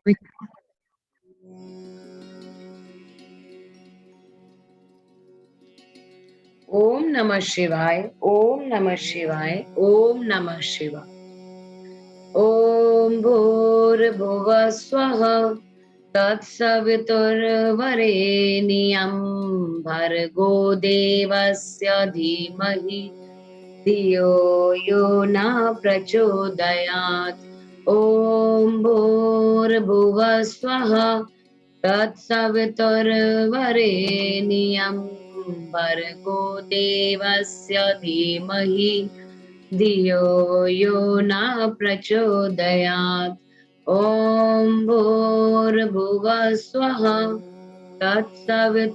ओम नमः शिवाय। ओम नमः शिवाय। ओम नमः शिवाय। ओम भूर्भुवः स्वः तत्सवितुर्वरेण्यं भर्गो देवस्य धीमहि धियो यो न प्रचोदयात्। ओम भूर्भुवः स्वः तत्सवितुर्वरेण्यं भर्गो देवस्य धीमहि धियो यो न प्रचोदयात्। ॐ भूर्भुवः स्वः तत्सवितुर्वरेण्यं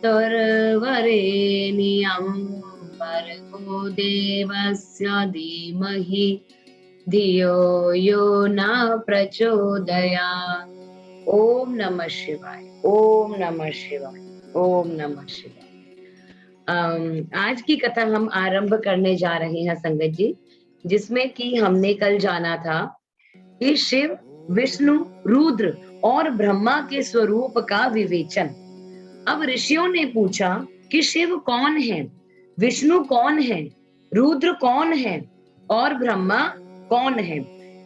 भर्गो देवस्य धीमहि धियो यो न प्रचोदयात्। ओम नमः शिवाय। ओम नमः शिवाय। ओम नमः शिवाय। आज की कथा हम आरंभ करने जा रहे हैं संगत जी, जिसमें कि हमने कल जाना था कि शिव, विष्णु, रुद्र और ब्रह्मा के स्वरूप का विवेचन। अब ऋषियों ने पूछा कि शिव कौन है, विष्णु कौन है, रुद्र कौन है और ब्रह्मा कौन है,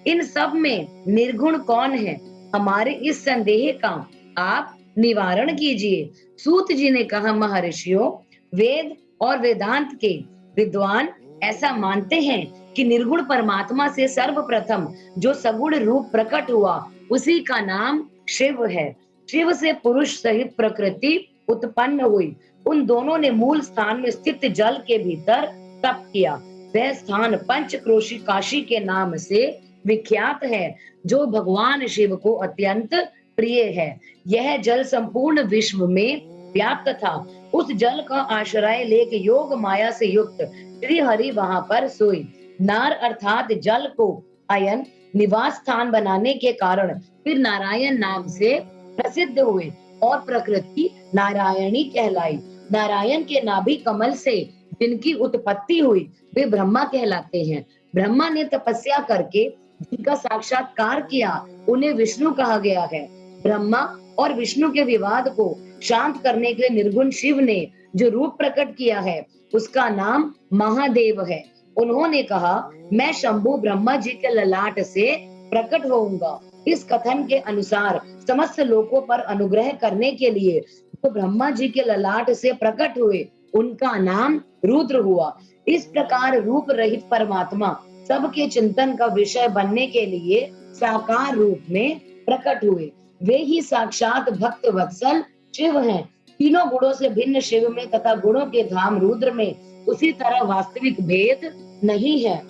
इन सब में निर्गुण कौन है। हमारे इस संदेह का आप निवारण कीजिए। सूत जी ने कहा, महर्षियों, वेद और वेदांत के विद्वान ऐसा मानते हैं कि निर्गुण परमात्मा से सर्वप्रथम जो सगुण रूप प्रकट हुआ उसी का नाम शिव है। शिव से पुरुष सहित प्रकृति उत्पन्न हुई। उन दोनों ने मूल स्थान में स्थित जल के भीतर तप किया। वह स्थान पंचक्रोशी काशी के नाम से विख्यात है, जो भगवान शिव को अत्यंत प्रिय है। यह जल संपूर्ण विश्व में व्याप्त था। उस जल का आश्रय लेके योग माया से युक्त श्री हरि वहां पर सोई। नार अर्थात जल को अयन निवास स्थान बनाने के कारण फिर नारायण नाम से प्रसिद्ध हुए और प्रकृति नारायणी कहलाई। नारायण के नाभि कमल से जिनकी उत्पत्ति हुई वे ब्रह्मा कहलाते हैं। ब्रह्मा ने तपस्या करके जिनका साक्षात्कार किया उन्हें विष्णु कहा गया है। ब्रह्मा और विष्णु के विवाद को शांत करने के लिए निर्गुण शिव ने जो रूप प्रकट किया है उसका नाम महादेव है। उन्होंने कहा, मैं शंभु ब्रह्मा जी के ललाट से प्रकट होऊंगा। इस कथन के अनुसार समस्त लोकों पर अनुग्रह करने के लिए जो ब्रह्मा जी के ललाट से प्रकट हुए उनका नाम रुद्र हुआ। इस प्रकार रूप रहित परमात्मा सबके चिंतन का विषय बनने के लिए साकार रूप में प्रकट हुए। वे ही साक्षात भक्त वत्सल शिव हैं। तीनों गुणों से भिन्न शिव में तथा गुणों के धाम रुद्र में उसी तरह वास्तविक भेद नहीं है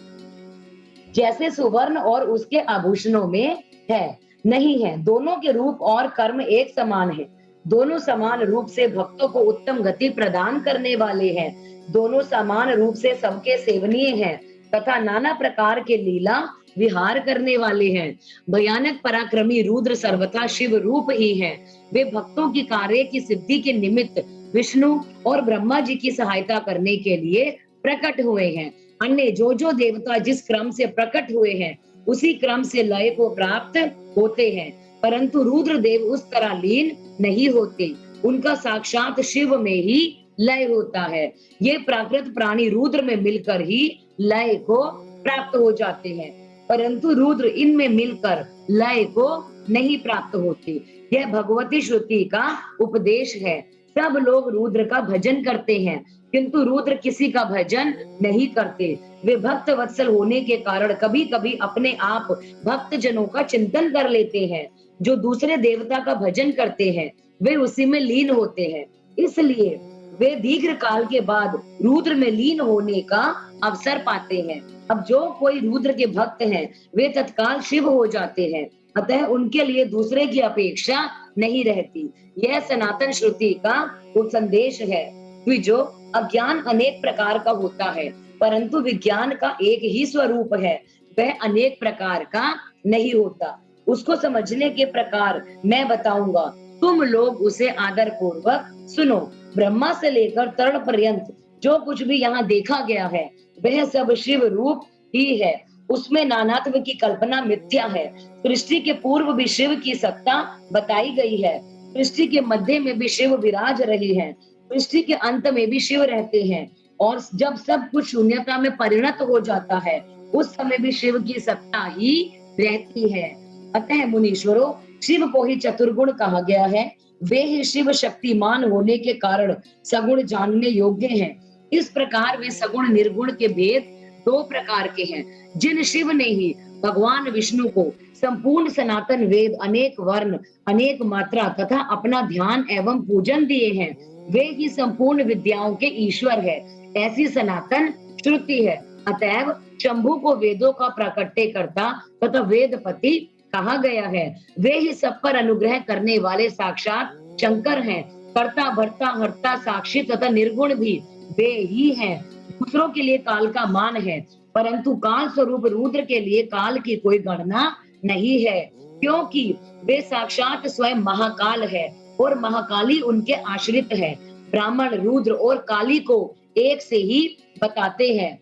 जैसे सुवर्ण और उसके आभूषणों में है। नहीं है, दोनों के रूप और कर्म एक समान है। दोनों समान रूप से भक्तों को उत्तम गति प्रदान करने वाले हैं। दोनों समान रूप से सबके सेवनीय हैं तथा नाना प्रकार के लीला विहार करने वाले हैं। भयानक पराक्रमी रुद्र सर्वथा शिव रूप ही है। वे भक्तों की कार्य की सिद्धि के निमित्त विष्णु और ब्रह्मा जी की सहायता करने के लिए प्रकट हुए हैं। अन्य जो देवता जिस क्रम से प्रकट हुए हैं उसी क्रम से लय को प्राप्त होते हैं, परंतु रुद्र देव उस तरह लीन नहीं होते। उनका साक्षात शिव में ही लय होता है। ये प्राकृत प्राणी रुद्र में मिलकर ही लय को प्राप्त हो जाते हैं, परंतु रुद्र इनमें मिलकर लय को नहीं प्राप्त होते। यह भगवती श्रुति का उपदेश है। सब लोग रुद्र का भजन करते हैं, किंतु रुद्र किसी का भजन नहीं करते। वे भक्त वत्सल होने के कारण कभी कभी अपने आप भक्त जनों का चिंतन कर लेते हैं। जो दूसरे देवता का भजन करते हैं वे उसी में लीन होते हैं, इसलिए वे दीर्घ काल के बाद रुद्र में लीन होने का अवसर पाते हैं। अब जो कोई रुद्र के भक्त हैं वे तत्काल शिव हो जाते हैं, अतः उनके लिए दूसरे की अपेक्षा नहीं रहती। यह सनातन श्रुति का उपसंदेश है कि जो अज्ञान अनेक प्रकार का होता है, परंतु विज्ञान का एक ही स्वरूप है, वह अनेक प्रकार का नहीं होता। उसको समझने के प्रकार मैं बताऊंगा, तुम लोग उसे आदर पूर्वक सुनो। ब्रह्मा से लेकर तरण पर्यंत जो कुछ भी यहाँ देखा गया है वह सब शिव रूप ही है। उसमें नानात्व की कल्पना मिथ्या है। सृष्टि के पूर्व भी शिव की सत्ता बताई गई है। सृष्टि के मध्य में भी शिव विराज रहे हैं। सृष्टि के अंत में भी शिव रहते हैं। और जब सब कुछ शून्यता में परिणत हो जाता है, उस समय भी शिव की सत्ता ही रहती है। अतः मुनीश्वरों, शिव को ही चतुर्गुण कहा गया है। वे ही शिव शक्तिमान होने के कारण सगुण जानने योग्य हैं। इस प्रकार वे सगुण निर्गुण के भेद दो प्रकार के हैं। जिन शिव ने ही भगवान विष्णु को संपूर्ण सनातन वेद, अनेक वर्ण, अनेक मात्रा तथा अपना ध्यान एवं पूजन दिए हैं, वे ही संपूर्ण विद्याओं के ईश्वर है, ऐसी सनातन श्रुति है। अतएव शंभु को वेदों का प्राकट्यकर्ता तथा वेदपति कहा गया है। वे ही सब पर अनुग्रह करने वाले साक्षात शंकर हैं। कर्ता, भर्ता, हर्ता, साक्षी तथा निर्गुण भी वे ही हैं। दूसरों के लिए काल का मान है, परंतु काल स्वरूप रुद्र के लिए काल की कोई गणना नहीं है, क्योंकि वे साक्षात स्वयं महाकाल है और महाकाली उनके आश्रित है। ब्राह्मण रुद्र और काली को एक से ही बताते हैं।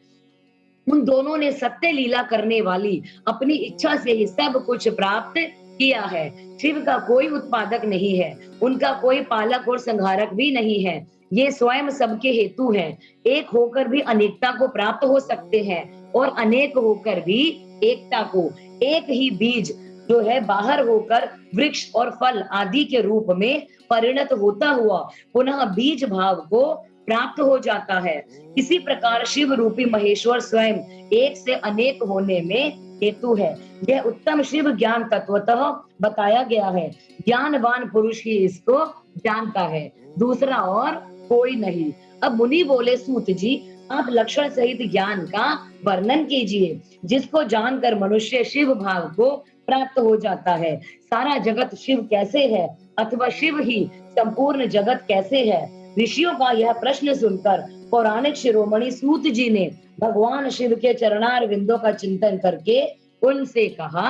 उन दोनों ने सत्य लीला करने वाली अपनी इच्छा से ही सब कुछ प्राप्त किया है। शिव का कोई उत्पादक नहीं है, उनका कोई पालक और संहारक भी नहीं है। ये स्वयं सबके हेतु हैं। एक होकर भी अनेकता को प्राप्त हो सकते हैं और अनेक होकर भी एकता को। एक ही बीज जो है बाहर होकर वृक्ष और फल आदि के रूप में परिणत होता हुआ पुनः बीज भाव को प्राप्त हो जाता है। इसी प्रकार शिव रूपी महेश्वर स्वयं एक से अनेक होने में हेतु है। यह उत्तम शिव ज्ञान तत्वतः बताया गया है। ज्ञानवान पुरुष ही इसको जानता है, दूसरा और कोई नहीं। अब मुनि बोले, सूत जी, आप लक्षण सहित ज्ञान का वर्णन कीजिए, जिसको जानकर मनुष्य शिव भाव को प्राप्त हो जाता है। सारा जगत शिव कैसे है, अथवा शिव ही संपूर्ण जगत कैसे है? ऋषियों का यह प्रश्न सुनकर पौराणिक शिरोमणि सूत जी ने भगवान शिव के चरणार विंदों का चिंतन करके उनसे कहा,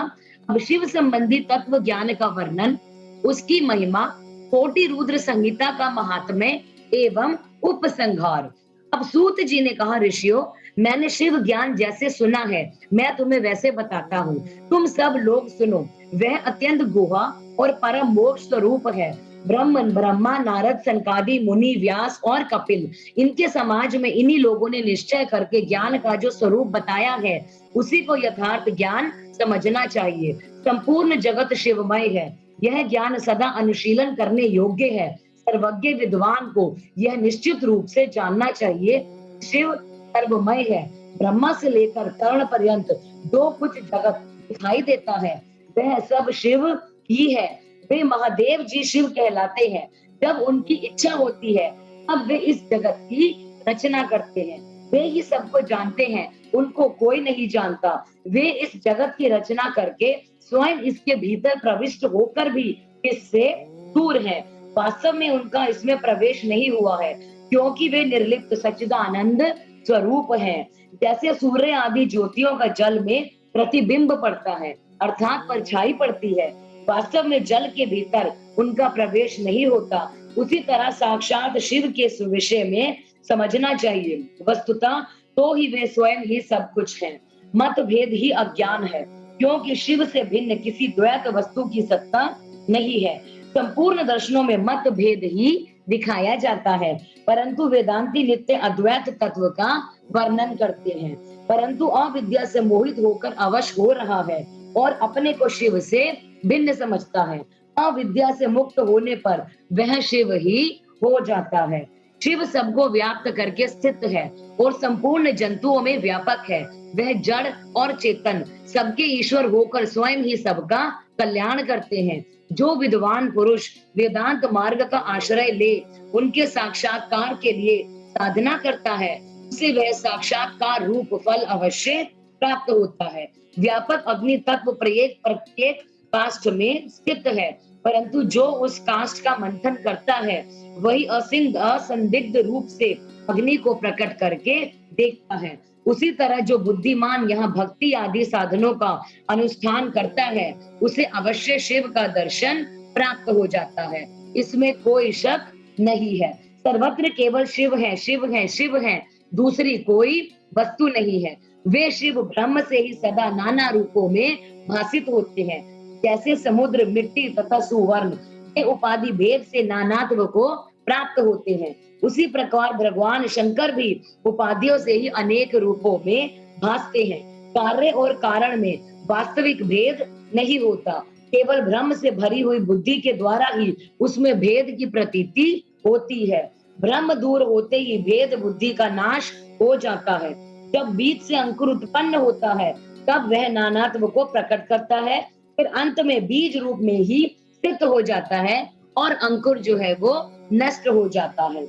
अब शिव संबंधी तत्व ज्ञान का वर्णन, उसकी महिमा, कोटि रुद्र संहिता का महात्म्य एवं उपसंहार। अब सूत जी ने कहा, ऋषियों, मैंने शिव ज्ञान जैसे सुना है, मैं तुम्हें वैसे बताता हूँ। तुम सब लोग सुनो। वह अत्यंत गुहा और परम मोक्ष स्वरूप है। ब्रह्मा, नारद, सनकादि मुनि, व्यास और कपिल, इनके समाज में इन्हीं लोगों ने निश्चय करके ज्ञान का जो स्वरूप बताया है, उसी को यथार्थ ज्ञान समझना चाहिए। संपूर्ण जगत शिवमय है। यह ज्ञान सदा अनुशीलन करने योग्य है। सर्वज्ञ विद्वान को यह निश्चित रूप से जानना चाहिए, शिव सर्वमय है। ब्रह्मा से लेकर कर्ण पर्यंत जो कुछ जगत दिखाई देता है, वह सब शिव ही है। वे महादेव जी शिव कहलाते हैं। जब उनकी इच्छा होती है, अब वे इस जगत की रचना करते हैं। वे ही सबको जानते हैं, उनको कोई नहीं जानता। वे इस जगत की रचना करके स्वयं इसके भीतर प्रविष्ट होकर भी इससे दूर हैं। वास्तव में उनका इसमें प्रवेश नहीं हुआ है, क्योंकि वे निर्लिप्त सच्चिदानंद स्वरूप हैं। जैसे सूर्य आदि ज्योतियों का जल में प्रतिबिंब पड़ता है, अर्थात परछाई पड़ती है, वास्तव में जल के भीतर उनका प्रवेश नहीं होता। उसी तरह साक्षात शिव के विषय में समझना चाहिए। वस्तुतः तो ही वे स्वयं ही सब कुछ हैं। मतभेद ही अज्ञान है, क्योंकि शिव से भिन्न किसी द्वैत वस्तु की सत्ता नहीं है। संपूर्ण दर्शनों में मतभेद ही दिखाया जाता है, परंतु वेदांती नित्य अद्वैत तत्व का वर्णन करते हैं। परंतु अविद्या से मोहित होकर अवश हो रहा है और अपने को शिव से भिन्न समझता है। अविद्या से मुक्त होने पर वह शिव ही हो जाता है। शिव सबको व्याप्त करके स्थित है और संपूर्ण जंतुओं में व्यापक है। वह जड़ और चेतन सबके ईश्वर होकर स्वयं ही सबका कल्याण करते हैं। जो विद्वान पुरुष वेदांत मार्ग का आश्रय ले उनके साक्षात्कार के लिए साधना करता है, उसे वह साक्षात्कार रूप फल अवश्य प्राप्त होता है। व्यापक अग्नि तत्व प्रत्येक काष्ठ में स्थित है, परंतु जो उस काष्ठ का मंथन करता है, वही असंदिग्ध रूप से अग्नि को प्रकट करके देखता है। उसी तरह जो बुद्धिमान यहाँ भक्ति आदि साधनों का अनुष्ठान करता है, उसे अवश्य शिव का दर्शन प्राप्त हो जाता है। इसमें कोई शक नहीं है। सर्वत्र केवल शिव है, शिव है, शिव है, दूसरी कोई वस्तु नहीं है। वे शिव ब्रह्म से ही सदा नाना रूपों में भासित होते हैं। जैसे समुद्र, मिट्टी तथा सुवर्ण के उपाधि भेद से नानात्व को प्राप्त होते हैं, उसी प्रकार भगवान शंकर भी उपाधियों से ही अनेक रूपों में भासते हैं। कार्य और कारण में वास्तविक भेद नहीं होता, केवल भ्रम से भरी हुई बुद्धि के द्वारा ही उसमें भेद की प्रतीति होती है। भ्रम दूर होते ही भेद बुद्धि का नाश हो जाता है। जब बीज से अंकुर उत्पन्न होता है, तब वह नानात्व को प्रकट करता है, फिर अंत में बीज रूप में ही स्थित हो जाता है और अंकुर जो है वो नष्ट हो जाता है।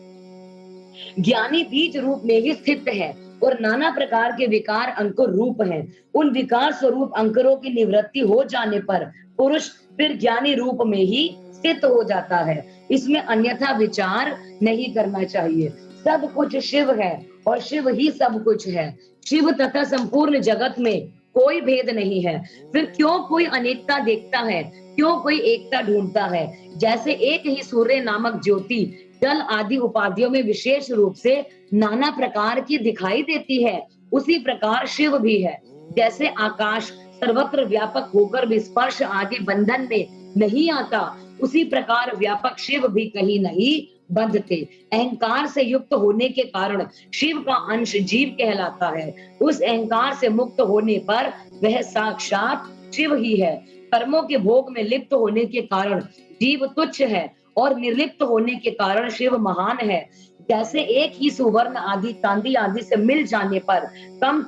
ज्ञानी बीज रूप में ही स्थित है और नाना प्रकार के विकार अंकुर रूप हैं। उन विकार स्वरूप अंकुरों की निवृत्ति हो जाने पर पुरुष फिर ज्ञानी रूप में ही स्थित हो जाता है। इसमें अन्यथा विचार नहीं करना चाहिए। सब कुछ शिव है और शिव ही सब कुछ है। शिव तथा संपूर्ण जगत में कोई भेद नहीं है। फिर क्यों कोई अनेकता देखता है, क्यों कोई एकता ढूंढता है? जैसे एक ही सूर्य नामक ज्योति जल आदि उपाधियों में विशेष रूप से नाना प्रकार की दिखाई देती है, उसी प्रकार शिव भी है। जैसे आकाश सर्वत्र व्यापक होकर भी स्पर्श आदि बंधन में नहीं आता, उसी प्रकार व्यापक शिव भी कहीं नहीं बंधते। अहंकार से युक्त होने के कारण शिव का अंश जीव कहलाता है। उस अहंकार से मुक्त होने पर वह साक्षात शिव ही है। कर्मों के भोग में लिप्त होने के कारण जीव तुच्छ है और निर्लिप्त होने के कारण शिव महान है। जैसे एक ही सुवर्ण आदि चांदी आदि से मिल जाने पर कम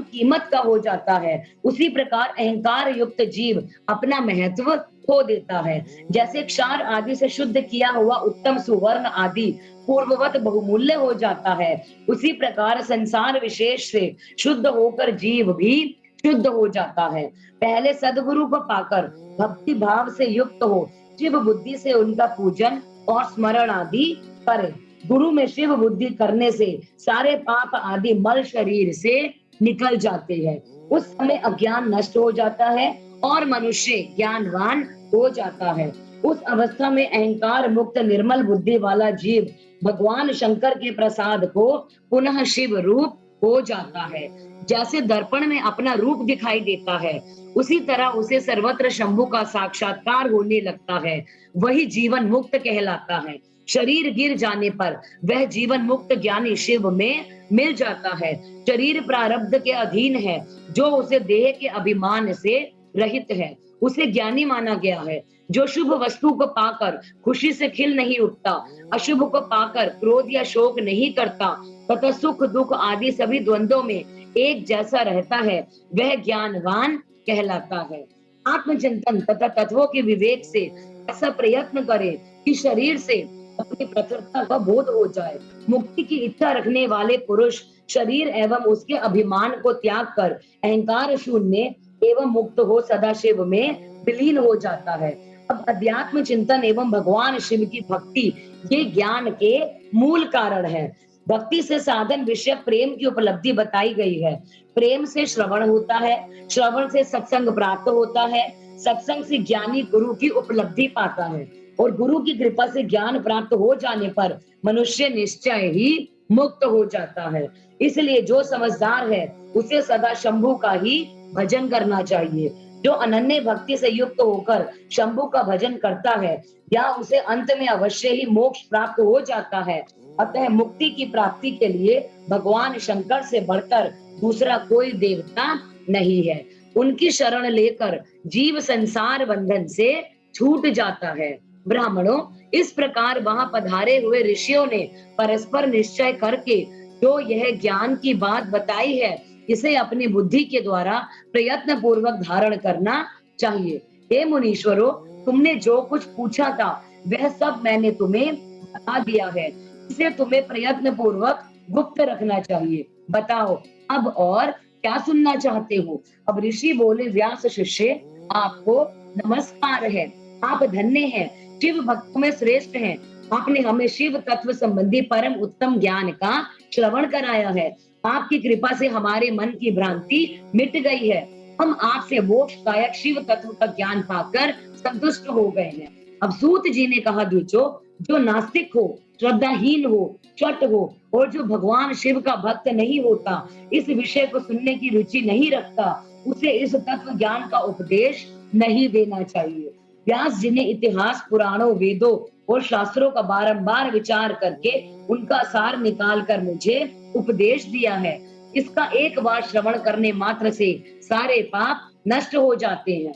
कीमत का हो जाता है, उसी प्रकार अहंकार युक्त जीव अपना महत्व खो देता है। जैसे क्षार आदि से शुद्ध किया हुआ उत्तम सुवर्ण आदि पूर्ववत बहुमूल्य हो जाता है, उसी प्रकार संसार विशेष से शुद्ध होकर जीव भी शुद्ध हो जाता है। पहले सद्गुरु को पाकर भक्ति भाव से युक्त हो शिव बुद्धि से उनका पूजन और स्मरण आदि करें। गुरु में शिव बुद्धि करने से सारे पाप आदि मल शरीर से निकल जाते हैं। उस समय अज्ञान नष्ट हो जाता है और मनुष्य ज्ञानवान हो जाता है। उस अवस्था में अहंकार मुक्त निर्मल बुद्धि वाला जीव भगवान शंकर के प्रसाद को पुनः शिव रूप हो जाता है। जैसे दर्पण में अपना रूप दिखाई देता है, उसी तरह उसे सर्वत्र शंभु का साक्षात्कार होने लगता है। वही जीवन मुक्त कहलाता है। शरीर गिर जाने पर वह जीवन मुक्त ज्ञानी शिव में मिल जाता है। शरीर प्रारब्ध के अधीन है, जो उसे देह के अभिमान से रहित है, उसे ज्ञानी माना गया है। जो शुभ वस्तु को पाकर खुशी से खिल नहीं उठता, अशुभ को पाकर क्रोध या शोक नहीं करता तथा सुख दुख आदि सभी द्वंद्वों में एक जैसा रहता है, वह ज्ञानवान कहलाता है। आत्मचिंतन तथा तत्वों के विवेक से ऐसा प्रयत्न करे कि शरीर से अपनी प्रकृति का बोध हो जाए। मुक्ति की इच्छा रखने वाले पुरुष शरीर एवं उसके अभिमान को त्याग कर अहंकार शून्य एवं मुक्त हो सदाशिव में विलीन हो जाता है। अब अध्यात्म चिंतन एवं भगवान शिव की भक्ति ये ज्ञान के मूल कारण है। भक्ति से साधन विषय प्रेम की उपलब्धि बताई गई है। प्रेम से श्रवण होता है, श्रवण से सत्संग प्राप्त होता है, सत्संग से ज्ञानी गुरु की उपलब्धि पाता है और गुरु की कृपा से ज्ञान प्राप्त हो जाने पर मनुष्य निश्चय ही मुक्त हो जाता है। इसलिए जो समझदार है उसे सदा शंभु का ही भजन करना चाहिए। जो अनन्य भक्ति से युक्त होकर शंभु का भजन करता है या उसे अंत में अवश्य ही मोक्ष प्राप्त हो जाता है। अतः मुक्ति की प्राप्ति के लिए भगवान शंकर से बढ़कर दूसरा कोई देवता नहीं है। उनकी शरण लेकर जीव संसार बंधन से छूट जाता है। ब्राह्मणों, इस प्रकार वहां पधारे हुए ऋषियों ने परस्पर निश्चय करके जो यह ज्ञान की बात बताई है, इसे अपनी बुद्धि के द्वारा प्रयत्न पूर्वक धारण करना चाहिए। हे मुनीश्वरों, तुमने जो कुछ पूछा था वह सब मैंने तुम्हें बता दिया है। इसे तुम्हें प्रयत्न पूर्वक गुप्त रखना चाहिए। बताओ अब और क्या सुनना चाहते हो? अब ऋषि बोले, व्यास शिष्य, आपको नमस्कार है। आप धन्य हैं, शिव भक्तों में श्रेष्ठ हैं। आपने हमें शिव तत्व संबंधी परम उत्तम ज्ञान का श्रवण कराया है। आपकी कृपा से हमारे मन की भ्रांति मिट गई है। हम आपसे मोक्षदायक शिव तत्व का ज्ञान पाकर संतुष्ट हो गए हैं। अब सूत जी ने कहा, द्विजो, जो नास्तिक हो, श्रद्धाहीन हो, चट हो और जो भगवान शिव का भक्त नहीं होता, इस विषय को सुनने की रुचि नहीं रखता, उसे इस तत्व ज्ञान का उपदेश नहीं देना चाहिए। व्यास जी ने इतिहास, पुराणों, वेदों और शास्त्रों का बारंबार विचार करके उनका सार निकाल कर मुझे उपदेश दिया है। इसका एक बार श्रवण करने मात्र से सारे पाप नष्ट हो जाते हैं।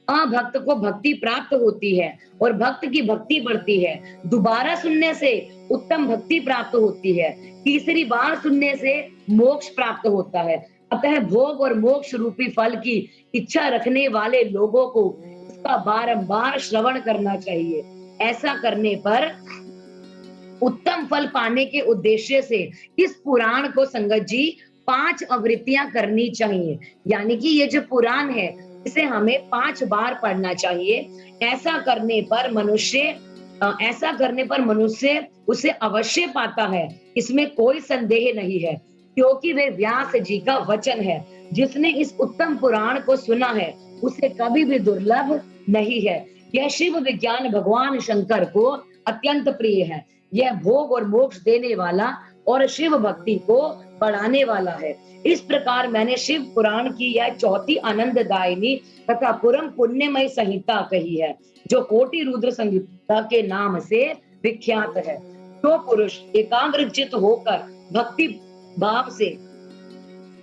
भक्त को भक्ति प्राप्त होती है और भक्त की भक्ति बढ़ती है। दोबारा सुनने से उत्तम भक्ति प्राप्त होती है। तीसरी बार सुनने से मोक्ष प्राप्त होता है। अतः भोग और मोक्ष रूपी फल की इच्छा रखने वाले लोगों को इसका बारंबार श्रवण करना चाहिए। ऐसा करने पर उत्तम फल पाने के उद्देश्य से इस पुराण को संगत जी 5 आवृत्तियां करनी चाहिए। यानी कि ये जो पुराण है इसे हमें 5 बार पढ़ना चाहिए। ऐसा करने पर मनुष्य उसे अवश्य पाता है, इसमें कोई संदेह नहीं है, क्योंकि वे व्यास जी का वचन है। जिसने इस उत्तम पुराण को सुना है उसे कभी भी दुर्लभ नहीं है। यह शिव विज्ञान भगवान शंकर को अत्यंत प्रिय है। यह भोग और मोक्ष देने वाला और शिव भक्ति को बढ़ाने वाला है। इस प्रकार मैंने शिव पुराण की यह चौथी आनंददायिनी तथा परम पुण्यमय संहिता कही है, जो कोटि रुद्र संहिता के नाम से विख्यात है। जो पुरुष एकाग्रचित्त होकर भक्ति भाव से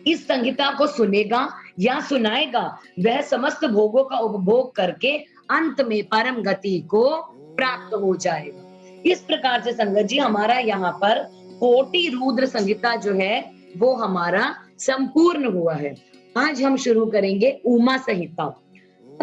इस संहिता को सुनेगा या सुनाएगा, वह समस्त भोगों का उपभोग करके अंत में परम गति को प्राप्त हो जाएगा। इस प्रकार से संगत जी हमारा यहाँ पर कोटि रुद्र संहिता जो है वो हमारा संपूर्ण हुआ है। आज हम शुरू करेंगे उमा संहिता।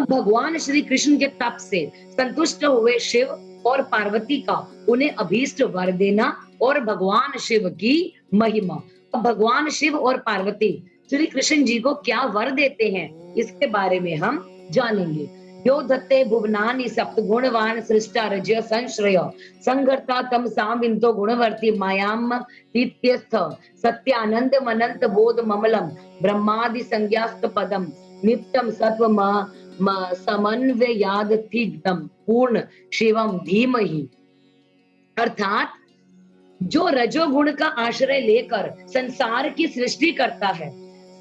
भगवान श्री कृष्ण के तप से संतुष्ट हुए शिव और पार्वती का उन्हें अभीष्ट वर देना और भगवान शिव की महिमा। अब भगवान शिव और पार्वती श्री कृष्ण जी को क्या वर देते हैं इसके बारे में हम जानेंगे। यो दत्ते भुवनानि सप्त गुणवान सृष्टा रज्य संश्रय संगर्ता तम सामिंतो गुणवर्ती मायाम तीत्यस्थ सत्यानंद मनंत बोध ममलम ब्रह्मादि संज्ञास्त पदम नित्यम सत्व समन्वयादतिगम पूर्ण शिवम धीमहि। अर्थात जो रजोगुण का आश्रय लेकर संसार की सृष्टि करता है,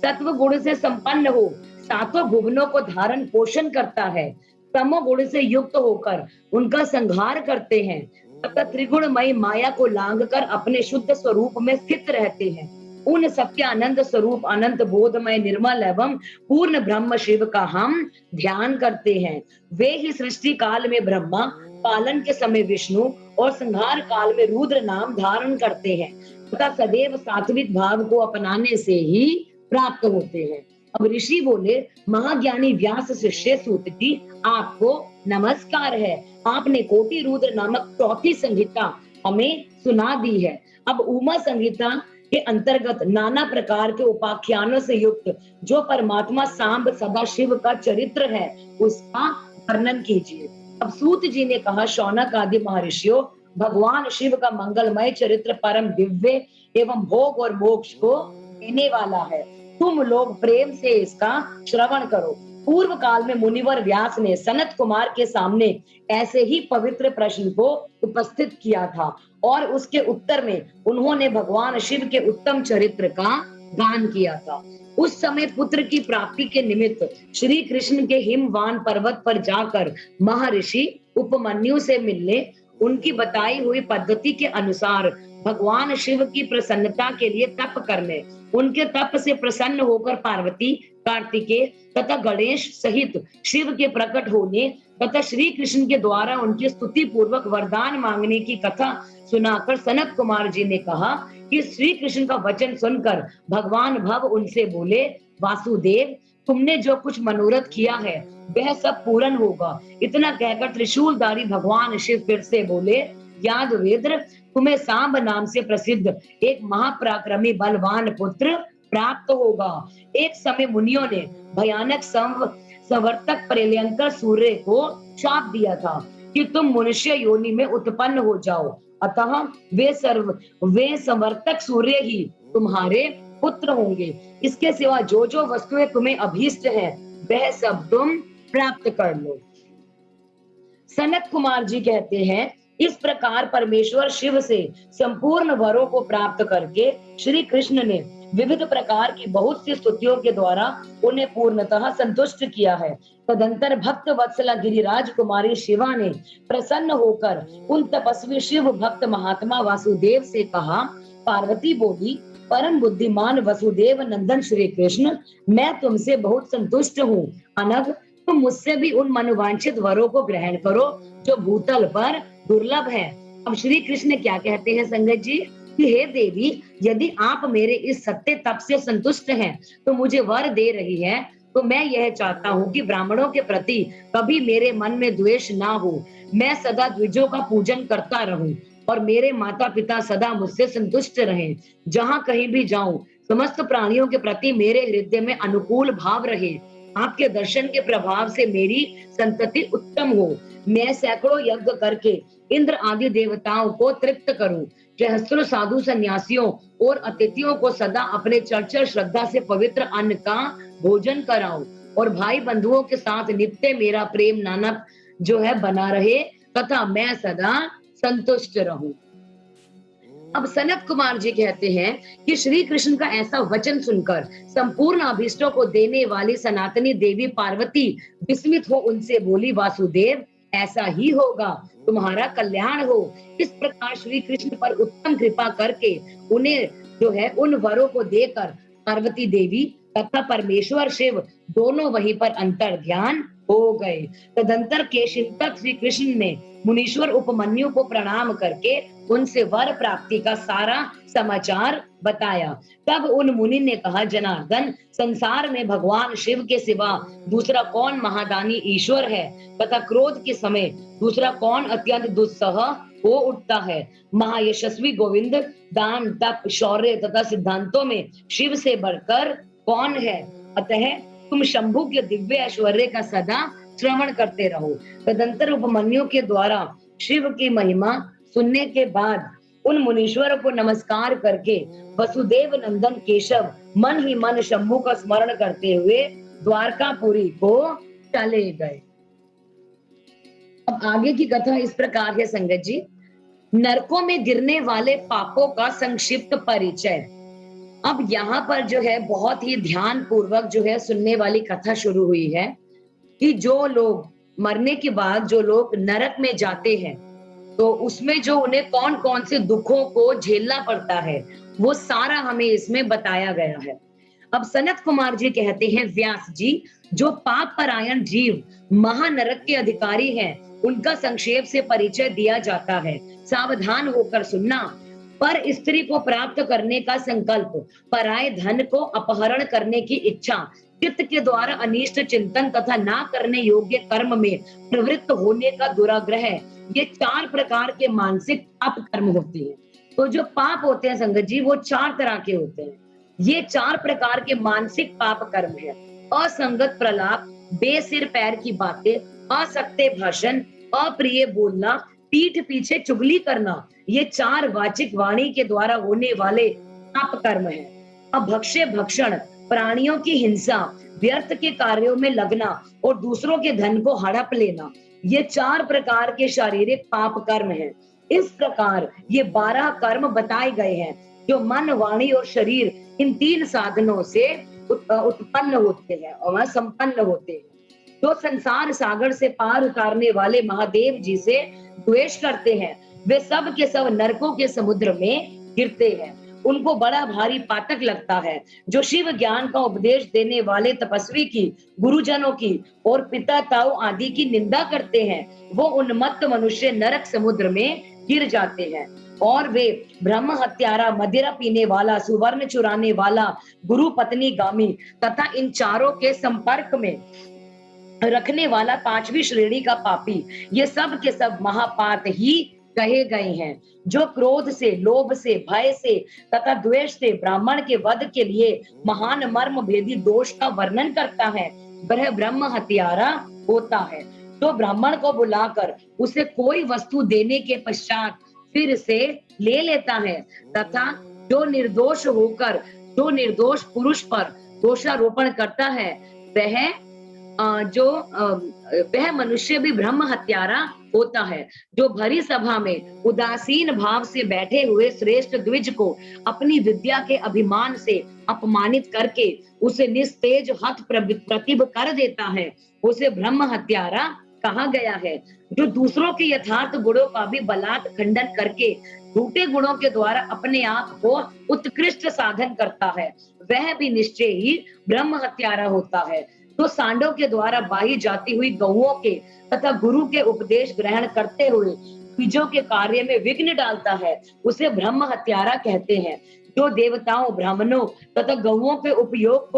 सत्व गुण से संपन्न हो सातों भुवनों को धारण पोषण करता है, तमो गुण से युक्त होकर उनका संहार करते हैं तथा त्रिगुणमयी माया को लांघकर अपने शुद्ध स्वरूप में स्थित रहते हैं, उन सबके आनंद स्वरूप अनंत बोधमय निर्मल एवं पूर्ण ब्रह्म शिव का हम ध्यान करते हैं। वे ही सृष्टि काल में ब्रह्मा, पालन के समय विष्णु और संहार काल में रुद्र नाम धारण करते हैं तथा सदैव सात्विक भाव को अपनाने से ही प्राप्त होते हैं। अब ऋषि बोले, महाज्ञानी व्यास शिष्य सूत जी आपको नमस्कार है। आपने कोटि रुद्र नामक चौथी संहिता हमें सुना दी है। अब उमा संहिता के अंतर्गत नाना प्रकार के उपाख्यानों से युक्त जो परमात्मा सांब सदा शिव का चरित्र है उसका वर्णन कीजिए। अब सूत जी ने कहा, शौनक आदि महर्षियों, भगवान शिव का मंगलमय चरित्र परम दिव्य एवं भोग और मोक्ष को देने वाला है। तुम लोग प्रेम से इसका श्रवण करो। पूर्व काल में मुनिवर व्यास ने सनत कुमार के सामने ऐसे ही पवित्र प्रश्न को उपस्थित किया था और उसके उत्तर में उन्होंने भगवान शिव के उत्तम चरित्र का गान किया था। उस समय पुत्र की प्राप्ति के निमित्त श्री कृष्ण के हिमवान पर्वत पर जाकर महर्षि उपमन्यु से मिलने, उनकी बताई हुई पद्धति के अनुसार भगवान शिव की प्रसन्नता के लिए तप करने, उनके तप से प्रसन्न होकर पार्वती, कार्तिकेय तथा गणेश सहित शिव के प्रकट होने तथा श्री कृष्ण के द्वारा उनकी स्तुति पूर्वक वरदान मांगने की कथा सुनाकर सनत कुमार जी ने कहा कि श्री कृष्ण का वचन सुनकर भगवान भव उनसे बोले, वासुदेव, तुमने जो कुछ मनोरथ किया है वह सब पूर्ण होगा। इतना कहकर त्रिशूलधारी भगवान शिव फिर से बोले, यादवेद्र, तुम्हें सांब नाम से प्रसिद्ध एक महापराक्रमी बलवान पुत्र प्राप्त होगा। एक समय मुनियों ने भयानक संवर्तक प्रलयंकर सूर्य को शाप दिया था कि तुम मनुष्य योनि में उत्पन्न हो जाओ, अतः वे संवर्तक सूर्य ही तुम्हारे पुत्र होंगे। इसके सिवा जो जो वस्तुएं तुम्हें अभीष्ट हैं वह सब तुम प्राप्त कर लो। सनत कुमार जी कहते हैं इस प्रकार परमेश्वर शिव से संपूर्ण वरों को प्राप्त करके श्री कृष्ण ने विविध प्रकार की बहुत सी स्तुतियों के द्वारा उन्हें पूर्णतः संतुष्ट किया है। तदंतर भक्त वत्सला गिरिराज कुमारी शिवा ने प्रसन्न होकर उन तपस्वी शिव भक्त महात्मा वासुदेव से कहा। पार्वती बोली, परम बुद्धिमान वसुदेव नंदन श्री कृष्ण, मैं तुमसे बहुत संतुष्ट हूँ। अनग, तुम मुझसे भी उन मनोवांछित वरों को ग्रहण करो जो भूतल पर दुर्लभ है। अब श्री कृष्ण क्या कहते हैं संगत जी कि हे देवी, यदि आप मेरे इस सत्य तप से संतुष्ट हैं तो मुझे वर दे रही है, तो मैं यह चाहता हूँ कि ब्राह्मणों के प्रति कभी मेरे मन में द्वेष ना हो। मैं सदा द्विजों का पूजन करता रहूं और मेरे माता पिता सदा मुझसे संतुष्ट रहें। जहां कहीं भी जाऊं, समस्त प्राणियों के प्रति मेरे हृदय में अनुकूल भाव रहे। आपके दर्शन के प्रभाव से मेरी संतति उत्तम हो। मैं सैकड़ों यज्ञ करके इंद्र आदि देवताओं को तृप्त करूं। सहस्त्रों साधु सन्यासियों और अतिथियों को सदा अपने चर्चा श्रद्धा से पवित्र अन्न का भोजन कराऊं और भाई बंधुओं के साथ नित्य मेरा प्रेम नानक जो है बना रहे तथा मैं सदा संतुष्ट रहूं। अब सनत कुमार जी कहते हैं कि श्री कृष्ण का ऐसा वचन सुनकर संपूर्ण अभीष्टों को देने वाली सनातनी देवी पार्वती विस्मित हो उनसे बोली, वासुदेव, ऐसा ही होगा, तुम्हारा कल्याण हो। इस प्रकार श्री कृष्ण पर उत्तम कृपा करके उन्हें जो है उन वरों को देकर पार्वती देवी तथा परमेश्वर शिव दोनों वहीं पर अंतर ध्यान हो गए। तदंतर केशिंतक श्री कृष्ण ने मुनीश्वर उपमन्यु को प्रणाम करके उनसे वर प्राप्ति का सारा समाचार बताया। तब उन मुनि ने कहा, जनार्दन, संसार में भगवान शिव के सिवा दूसरा कौन महादानी ईश्वर है तथा क्रोध के समय दूसरा कौन अत्यंत दुस्सह हो उठता है। महायशस्वी गोविंद दान तप शौर्य तथा सिद्धांतों में शिव से बढ़कर कौन है। अतः तुम शंभु के दिव्य ऐश्वर्य का सदा श्रवण करते रहो। तदंतर उपमन्यु के द्वारा शिव की महिमा सुनने के बाद उन मुनीश्वरों को नमस्कार करके वसुदेव नंदन केशव मन ही मन शंभु का स्मरण करते हुए द्वारकापुरी को चले गए। अब आगे की कथा इस प्रकार है संगत जी। नरकों में गिरने वाले पापों का संक्षिप्त परिचय। अब यहाँ पर जो है बहुत ही ध्यान पूर्वक जो है सुनने वाली कथा शुरू हुई है कि जो लोग मरने के बाद जो लोग नरक में जाते हैं तो उसमें जो उन्हें कौन कौन से दुखों को झेलना पड़ता है वो सारा हमें इसमें बताया गया है। अब सनत कुमार जी कहते हैं, व्यास जी, जो पाप परायण जीव महानरक के अधिकारी हैं उनका संक्षेप से परिचय दिया जाता है। सावधान होकर सुनना। पर स्त्री को प्राप्त करने का संकल्प, पराये धन को अपहरण करने की इच्छा, चित्त के द्वारा अनिष्ट चिंतन तथा ना करने योग्य कर्म में प्रवृत्त होने का दुराग्रह, ये 4 प्रकार के मानसिक पाप कर्म होते हैं। तो जो पाप होते हैं संगत जी वो 4 तरह के होते हैं। ये 4 प्रकार के मानसिक पाप कर्म है। असंगत प्रलाप, बेसिर पैर की बातें, असत्य भाषण, अप्रिय बोलना, पीठ पीछे चुगली करना, ये 4 वाचिक वाणी के द्वारा होने वाले पाप कर्म है। अब भक्ष्य भक्षण, प्राणियों की हिंसा, व्यर्थ के कार्यों में लगना और दूसरों के धन को हड़प लेना, ये 4 प्रकार के शारीरिक पाप कर्म हैं। इस प्रकार ये 12 कर्म बताए गए हैं जो मन, वाणी और शरीर इन 3 साधनों से उत्पन्न होते हैं और संपन्न होते हैं। जो संसार सागर से पार उतारने वाले महादेव जी से द्वेष करते हैं वे सब के सब नरकों के समुद्र में गिरते हैं। उनको बड़ा भारी पातक लगता है। जो शिव ज्ञान का उपदेश देने वाले तपस्वी की, गुरुजनों की और पिता ताऊ आदि की निंदा करते हैं वो उन्मत्त मनुष्य नरक समुद्र में गिर जाते हैं। और वे ब्रह्म हत्यारा, मदिरा पीने वाला, सुवर्ण चुराने वाला, गुरु पत्नी गामी तथा इन चारों के संपर्क में रखने वाला 5वीं श्रेणी का पापी, ये सब के सब महापात ही कहे गए हैं। जो क्रोध से, लोभ से, भय से तथा द्वेष से ब्राह्मण के वध के लिए महान मर्म भेदी दोष का वर्णन करता है वह ब्रह्म हत्यारा होता है। तो ब्राह्मण को बुलाकर उसे कोई वस्तु देने के पश्चात फिर से ले लेता है तथा जो निर्दोष होकर जो निर्दोष पुरुष पर दोषारोपण करता है वह वह मनुष्य भी ब्रह्म हत्यारा होता है, जो भरी सभा में उदासीन भाव से बैठे हुए श्रेष्ठ द्विज को अपनी विद्या के अभिमान से अपमानित करके उसे निस्तेज हत प्रतिभ कर देता है, उसे ब्रह्म हत्यारा कहा गया है। जो दूसरों के यथार्थ गुणों का भी बलात् खंडन करके झूठे गुणों के द्वारा अपने आप को उत्कृष्ट साधन करता है, वह भी निश्चय ही ब्रह्म हत्यारा होता है। तो सांडों के द्वारा बाही जाती हुई गौओं के तथा गुरु के उपदेश ग्रहण करते हुए द्विजों के कार्य में विघ्न डालता है, उसे ब्रह्म हत्यारा कहते हैं। जो देवताओं, ब्राह्मणों तथा गौओं के उपयोग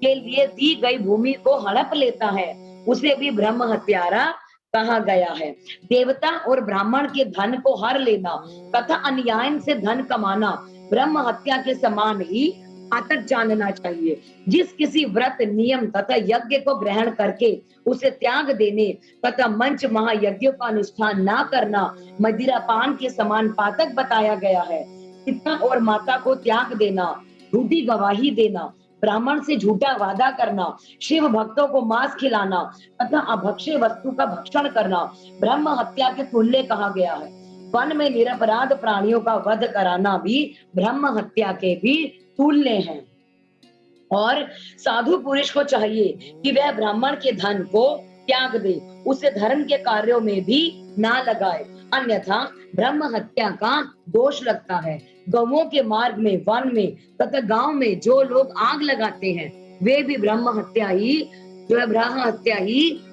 के लिए दी गई भूमि को हड़प लेता है, उसे भी ब्रह्म हत्यारा कहा गया है। देवता और ब्राह्मण के धन को हर लेना तथा अन्याय से धन कमाना ब्रह्म हत्या के समान ही आतक जानना चाहिए। जिस किसी व्रत, नियम तथा यज्ञ को ग्रहण करके उसे त्याग देने तथा मंच महायज्ञों का अनुष्ठान ना करना मदिरापान के समान पातक बताया गया है। पिता और माता को त्याग देना, झूठी गवाही देना, ब्राह्मण से झूठा वादा करना, शिव भक्तों को मांस खिलाना तथा अभक्ष्य वस्तु का भक्षण करना ब्रह्म हत्या के तुल्य कहा गया है। वन में निरपराध प्राणियों का वध कराना भी ब्रह्म हत्या के भी तुल्य हैं। और साधु पुरुष को चाहिए कि वह ब्राह्मण के धन को त्याग दे, उसे धर्म के कार्यों में भी ना लगाए, अन्यथा ब्रह्म हत्या का दोष लगता है। गौओं के मार्ग में, वन में तथा गांव में जो लोग आग लगाते हैं, वे भी ब्रह्म हत्या ही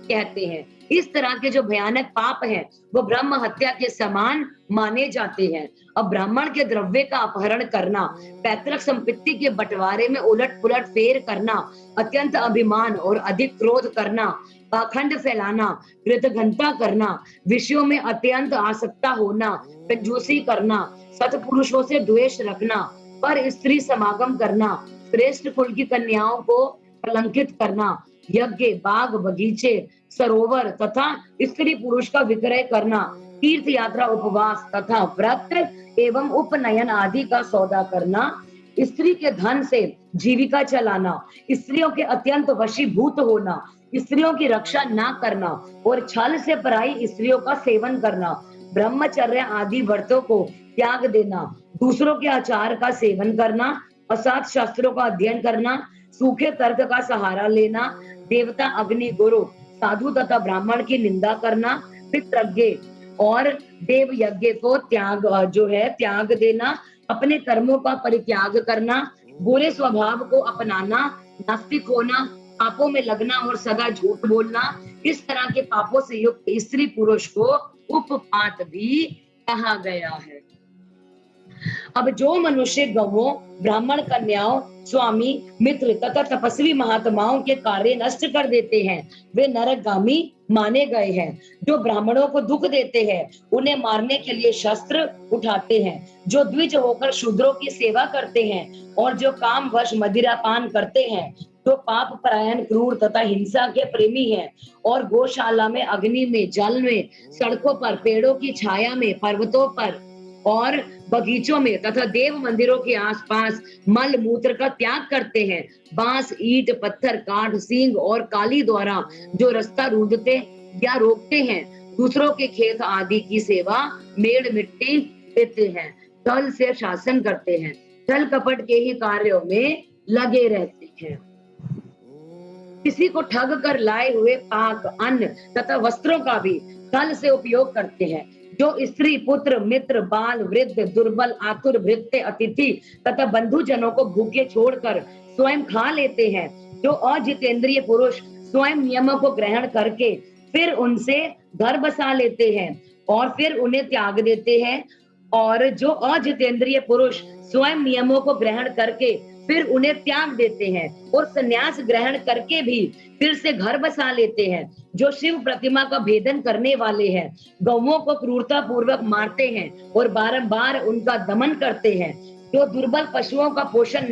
कहते हैं। इस तरह के जो भयानक पाप हैं, वो ब्रह्म हत्या के समान माने जाते हैं। अब ब्राह्मण के द्रव्य का अपहरण करना, पैतृक संपत्ति के बंटवारे में उलट पुलट फेर करना, अत्यंत अभिमान और अधिक क्रोध करना, पाखंड फैलाना, कृतघ्नता करना, विषयों में अत्यंत आसक्ता होना, कंजूसी करना, सत्पुरुषों से द्वेष रखना, पर स्त्री समागम करना, श्रेष्ठ कुल की कन्याओं को कलंकित करना, यज्ञ, बाग बगीचे, सरोवर तथा स्त्री पुरुष का विक्रय करना, तीर्थ यात्रा, उपवास तथा व्रत एवं उपनयन आदि का सौदा करना, स्त्री के धन से जीविका चलाना, स्त्रियों के अत्यंत वशीभूत होना, स्त्रियों की रक्षा ना करना और छल से पराई स्त्रियों का सेवन करना, ब्रह्मचर्य आदि व्रतों को त्याग देना, दूसरों के आचार का सेवन करना, असात शास्त्रों का अध्ययन करना, सूखे तर्क का सहारा लेना, देवता, अग्नि, गुरु, साधु तथा ब्राह्मण की निंदा करना, पितृज्ञ और देव यज्ञ को त्याग देना, अपने कर्मों का परित्याग करना, बुरे स्वभाव को अपनाना, नास्तिक होना, पापों में लगना और सदा झूठ बोलना, इस तरह के पापों से युक्त स्त्री पुरुष को उपपात भी कहा गया है। अब जो मनुष्य गौओं, ब्राह्मण कन्याओं, स्वामी, मित्र तथा तपस्वी महात्माओं के कार्य नष्ट कर देते हैं, वे नरकगामी माने गए हैं। जो ब्राह्मणों को दुख देते हैं, उन्हें मारने के लिए शस्त्र उठाते हैं। जो द्विज होकर शूद्रों की सेवा करते हैं और जो कामवश मदिरापान करते हैं, जो पाप परायण, क्रूर तथा हिंसा के प्रेमी हैं और गौशाला में, अग्नि में, जल में, सड़कों पर, पेड़ों की छाया में, पर्वतों पर और बगीचों में तथा देव मंदिरों के आसपास मल मूत्र का त्याग करते हैं, बांस, ईंट, पत्थर, काठ, सींग और काली द्वारा जो रास्ता रूंधते या रोकते हैं, दूसरों के खेत आदि की सेवा, मेड़ मिट्टी देते हैं, छल से शासन करते हैं, छल कपट के ही कार्यों में लगे रहते हैं, किसी को ठग कर लाए हुए पाक, अन्न तथा वस्त्रों का भी छल से उपयोग करते हैं, जो स्त्री, पुत्र, मित्र, बाल, वृद्ध, दुर्बल, आतुर, भृत्य, अतिथि तथा बंधुजनों को भूखे छोड़कर स्वयं खा लेते हैं, जो अजितेंद्रिय पुरुष स्वयं नियमों को ग्रहण करके फिर उनसे घर बसा लेते हैं और फिर उन्हें त्याग देते हैं, और जो अजितेंद्रिय पुरुष स्वयं नियमों को ग्रहण करके फिर उन्हें त्याग देते हैं और संन्यास ग्रहण करके भी फिर से घर बसा लेते हैं, जो शिव प्रतिमा का भेदन करने वाले हैं, गौओं को क्रूरता पूर्वक मारते हैं और बारंबार उनका दमन करते हैं, जो दुर्बल पशुओं का पोषण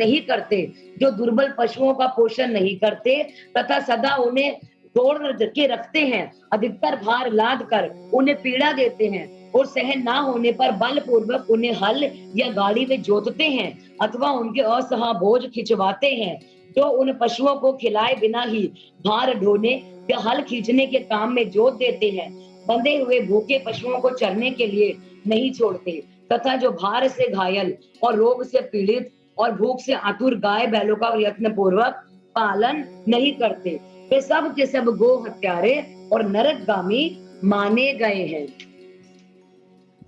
नहीं करते तथा सदा उन्हें जोड़ के रखते हैं, अधिकतर भार लाद कर उन्हें पीड़ा देते हैं, और सहन ना होने पर बलपूर्वक उन्हें हल या गाड़ी में जोतते हैं अथवा उनके असहा बोझ खिंचवाते हैं, जो उन पशुओं को खिलाए बिना ही भार ढोने या हल खींचने के काम में जोत देते हैं, बंधे हुए भूखे पशुओं को चरने के लिए नहीं छोड़ते, तथा जो भार से घायल और रोग से पीड़ित और भूख से आतुर गाय बैलों का यत्न पूर्वक पालन नहीं करते, वे सब के सब गो हत्यारे और नरकगामी माने गए हैं।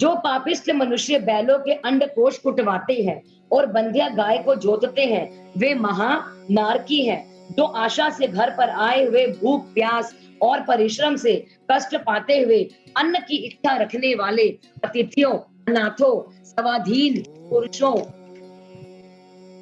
जो पापिष्ट मनुष्य बैलों के अंडकोश कुटवाते हैं और बंध्या गाय को जोतते हैं, वे महानारकी हैं। जो आशा से घर पर आए हुए भूख प्यास और परिश्रम से कष्ट पाते हुए अन्न की इच्छा रखने वाले अतिथियों, अनाथों, स्वाधीन पुरुषों,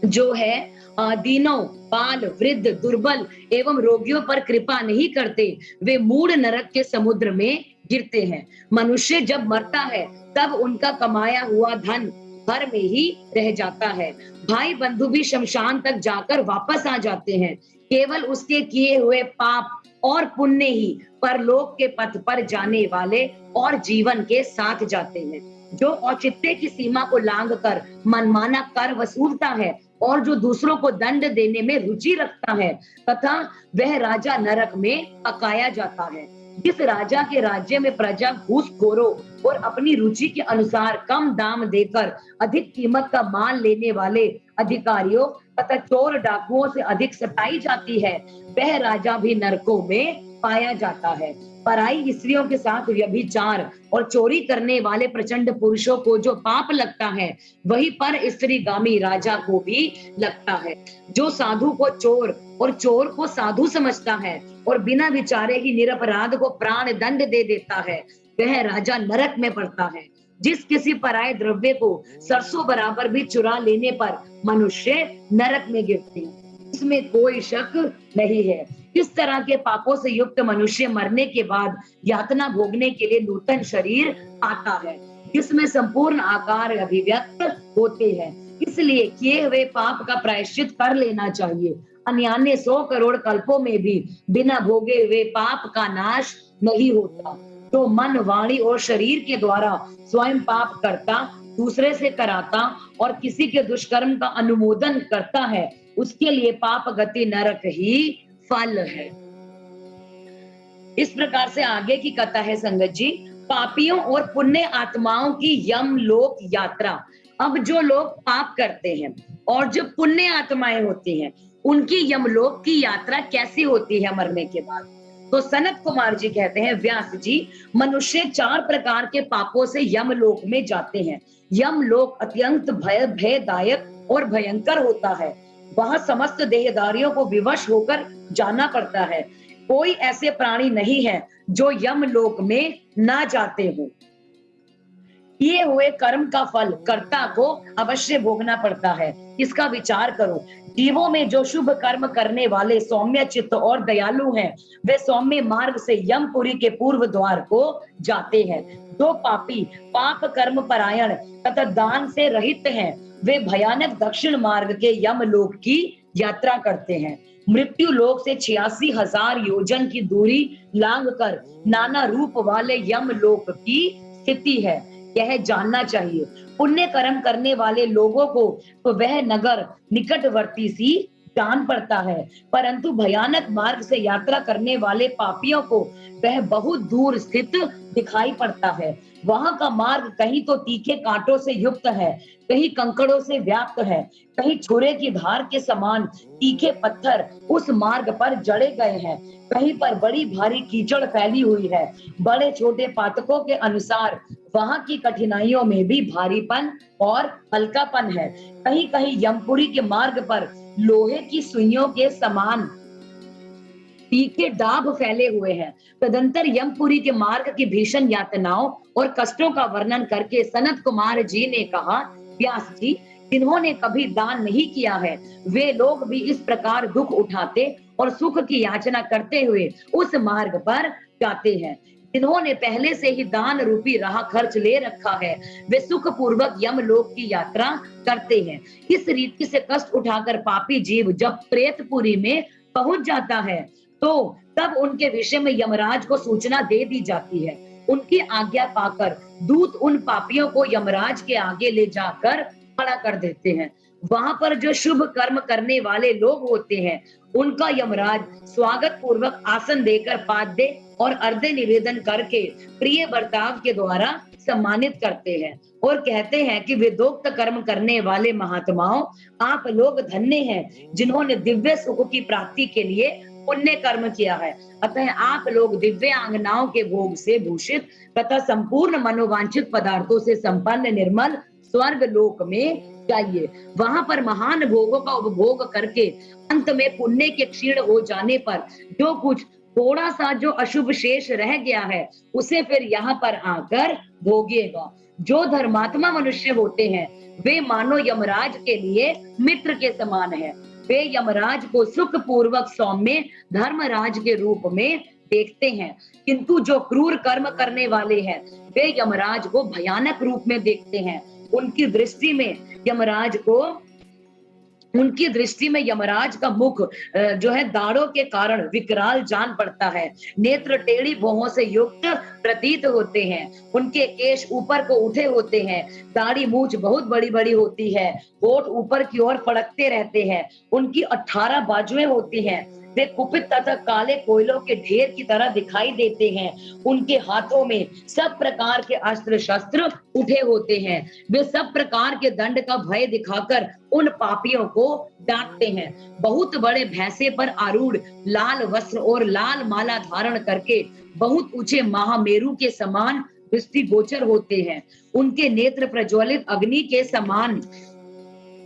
जो है दीनों, बाल, वृद्ध, दुर्बल एवं रोगियों पर कृपा नहीं करते, वे मूढ़ नरक के समुद्र में गिरते हैं। मनुष्य जब मरता है तब उनका कमाया हुआ धन घर में ही रह जाता है। भाई बंधु भी शमशान तक जाकर वापस आ जाते हैं। केवल उसके किए हुए पाप और पुण्य ही परलोक के पथ पर जाने वाले और जीवन के साथ जाते हैं। जो औचित्य की सीमा को लांघ कर मनमाना कर वसूलता है और जो दूसरों को दंड देने में रुचि रखता है, तथा वह राजा नरक में पकाया जाता है। जिस राजा के राज्य में प्रजा घूसखोरों और अपनी रुचि के अनुसार कम दाम देकर अधिक कीमत का माल लेने वाले अधिकारियों तथा चोर डाकुओं से अधिक सताई जाती है, वह राजा भी नरकों में पाया जाता है। पराई स्त्रियों के साथ व्यभिचार और चोरी करने वाले प्रचंड पुरुषों को जो पाप लगता है, वही पर स्त्रीगामी राजा को भी लगता है। जो साधु को चोर और चोर को साधु समझता है और बिना विचारे ही निरपराध को प्राण दंड दे देता है, वह राजा नरक में पड़ता है। जिस किसी पराये द्रव्य को सरसों बराबर भी चुरा लेने पर मनुष्य नरक में गिरते हैं, इसमें कोई शक नहीं है। इस तरह के पापों से युक्त मनुष्य मरने के बाद यातना भोगने के लिए नूतन शरीर आता है, जिसमें संपूर्ण आकार अभिव्यक्त होते हैं। इसलिए किए हुए पाप का प्रायश्चित कर लेना चाहिए, अन्यान्य 100 करोड़ कल्पों में भी बिना भोगे हुए पाप का नाश नहीं होता। जो मन, वाणी और शरीर के द्वारा स्वयं पाप करता, दूसरे से कराता और किसी के दुष्कर्म का अनुमोदन करता है, उसके लिए पाप गति नरक ही फल है। इस प्रकार से आगे की कथा है संगत जी, पापियों और पुण्य आत्माओं की यमलोक यात्रा। अब जो लोग पाप करते हैं और जो पुण्य आत्माएं होती हैं, उनकी यमलोक की यात्रा कैसी होती है मरने के बाद? तो सनत कुमार जी कहते हैं, व्यास जी, मनुष्य 4 प्रकार के पापों से यमलोक में जाते हैं। यमलोक अत्यंत भयदायक और भयंकर होता है। वहां समस्त देहधारियों को विवश होकर जाना पड़ता है। कोई ऐसे प्राणी नहीं है जो यमलोक में ना जाते हो। किए हुए कर्म का फल कर्ता को अवश्य भोगना पड़ता है। इसका विचार करो। जीवों में जो शुभ कर्म करने वाले सौम्य चित्त और दयालु हैं, वे सौम्य मार्ग से यमपुरी के पूर्व द्वार को जाते हैं। जो पापी पाप कर्म परायण तथा दान से रहित हैं, वे भयानक दक्षिण मार्ग के यमलोक की यात्रा करते हैं। मृत्यु लोक से 86,000 योजन की दूरी लांघकर नाना रूप वाले यमलोक की स्थिति है, यह जानना चाहिए। पुण्य कर्म करने वाले लोगों को तो वह नगर निकटवर्ती सी जान पड़ता है, परंतु भयानक मार्ग से यात्रा करने वाले पापियों को वह बहुत दूर स्थित दिखाई पड़ता है। वहां का मार्ग कहीं तो तीखे कांटों से युक्त है, कहीं कंकड़ों से व्याप्त है, कहीं छुरे की धार के समान तीखे पत्थर उस मार्ग पर जड़े गए हैं, कहीं पर बड़ी भारी कीचड़ फैली हुई है। बड़े छोटे पातकों के अनुसार वहां की कठिनाइयों में भी भारीपन और हल्कापन है। कहीं कहीं यमपुरी के मार्ग पर लोहे की सुइयों के समान तीखे दाब फैले हुए हैं। तदंतर यमपुरी के मार्ग की भीषण यातनाओं और कष्टों का वर्णन करके सनत कुमार जी ने कहा, व्यास जी, जिन्होंने कभी दान नहीं किया है, वे लोग भी इस प्रकार दुख उठाते और सुख की याचना करते हुए उस मार्ग पर जाते हैं। जिन्होंने पहले से ही दान रूपी राह खर्च ले रखा है, वे सुख पूर्वक यमलोक की यात्रा करते हैं। इस रीति से कष्ट उठाकर पापी जीव जब प्रेतपुरी में पहुंच जाता है, तो तब उनके विषय में यमराज को सूचना दे दी जाती है। उनकी आज्ञा पाकर दूत उन पापियों को यमराज के आगे ले जाकर खड़ा कर देते हैं। वहां पर जो शुभ कर्म करने वाले लोग होते हैं, उनका यमराज स्वागत पूर्वक आसन देकर पाद्य और अर्घ्य निवेदन करके प्रिय बर्ताव के द्वारा सम्मानित करते हैं और कहते हैं कि वेदोक्त कर्म करने वाले महात्माओं, आप लोग धन्य हैं जिन्होंने दिव्य सुख की प्राप्ति के लिए पुण्य कर्म किया है। अतः आप लोग दिव्य आंगनाओं के भोग से भूषित तथा संपूर्ण मनोवांछित पदार्थों से संपन्न निर्मल स्वर्ग लोक में जाइए। वहां पर महान भोगों का उपभोग करके अंत में पुण्य के क्षीण हो जाने पर जो कुछ थोड़ा सा जो अशुभ शेष रह गया है, उसे फिर यहाँ पर आकर भोगिएगा। जो धर्मात्मा मनुष्य होते हैं, वे मानो यमराज के लिए मित्र के समान है। वे यमराज को सुख पूर्वक सौम्य धर्मराज के रूप में देखते हैं, किंतु जो क्रूर कर्म करने वाले हैं, वे यमराज को भयानक रूप में देखते हैं। उनकी दृष्टि में यमराज का मुख जो है दाढ़ों के कारण विकराल जान पड़ता है। नेत्र टेढ़ी भौहों से युक्त प्रतीत होते हैं। उनके केश ऊपर को उठे होते हैं। दाढ़ी मूछ बहुत बड़ी बड़ी होती है। होठ ऊपर की ओर फड़कते रहते हैं। उनकी 18 बाजुएं होती हैं। वे कुपित तथा काले कोयलों के ढेर की तरह दिखाई देते हैं। उनके हाथों में सब प्रकार के अस्त्र शस्त्र उठे होते हैं। वे सब प्रकार के दंड का भय दिखाकर उन पापियों को डांटते हैं। बहुत बड़े भैंसे पर आरूढ़, लाल वस्त्र और लाल माला धारण करके बहुत ऊंचे महामेरु के समान दृष्टिगोचर होते हैं। उनके नेत्र प्रज्वलित अग्नि के समान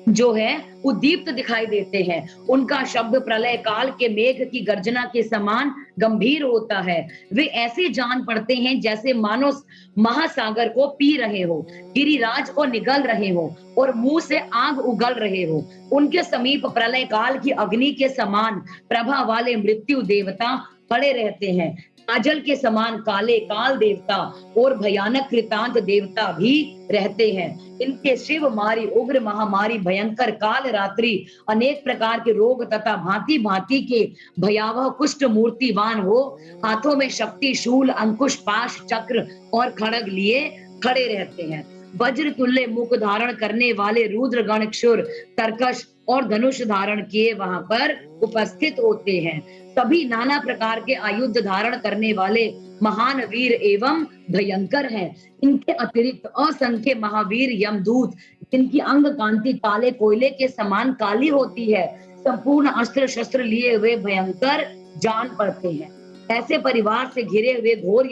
जो है उद्दीप्त दिखाई देते हैं। उनका शब्द प्रलय काल के मेघ की गर्जना के समान गंभीर होता है। वे ऐसे जान पड़ते हैं जैसे मानो महासागर को पी रहे हो, गिरिराज को निगल रहे हो और मुंह से आग उगल रहे हो। उनके समीप प्रलय काल की अग्नि के समान प्रभा वाले मृत्यु देवता खड़े रहते हैं। काजल के समान काले काल देवता और भयानक कृतांत देवता भी रहते हैं। इनके शिव मारी, उग्र महामारी, भयंकर काल रात्रि, अनेक प्रकार के रोग तथा भांति भांति के भयावह कुष्ठ मूर्तिवान हो, हाथों में शक्ति, शूल, अंकुश, पाश, चक्र और खड़ग लिए खड़े रहते हैं। वज्र तुल्य मुख धारण करने वाले रुद्र गण क्षुर, तरकश और धनुष धारण किए वहां पर उपस्थित होते हैं। सभी नाना प्रकार के आयुध धारण करने वाले महान वीर एवं भयंकर हैं। इनके अतिरिक्त असंख्य महावीर यमदूत, जिनकी अंग कांति काले कोयले के समान काली होती है, संपूर्ण अस्त्र शस्त्र लिए हुए भयंकर जान पड़ते हैं। ऐसे परिवार से घिरे हुए घोर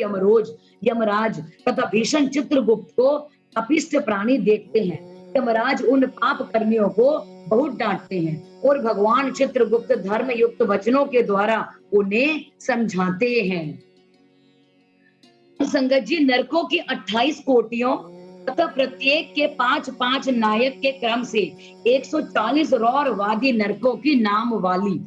यमराज तथा भीषण चित्रगुप्त को अपिष्ट प्राणी देखते हैं। यमराज उन पाप कर्मियों को बहुत डांटते हैं और भगवान चित्रगुप्त धर्म युक्त वचनों के द्वारा उन्हें समझाते हैं। संगत जी, नरकों की 28 कोटियों तथा प्रत्येक के 5-5 नायक के क्रम से 140 रौरवादी नरकों की नाम वाली।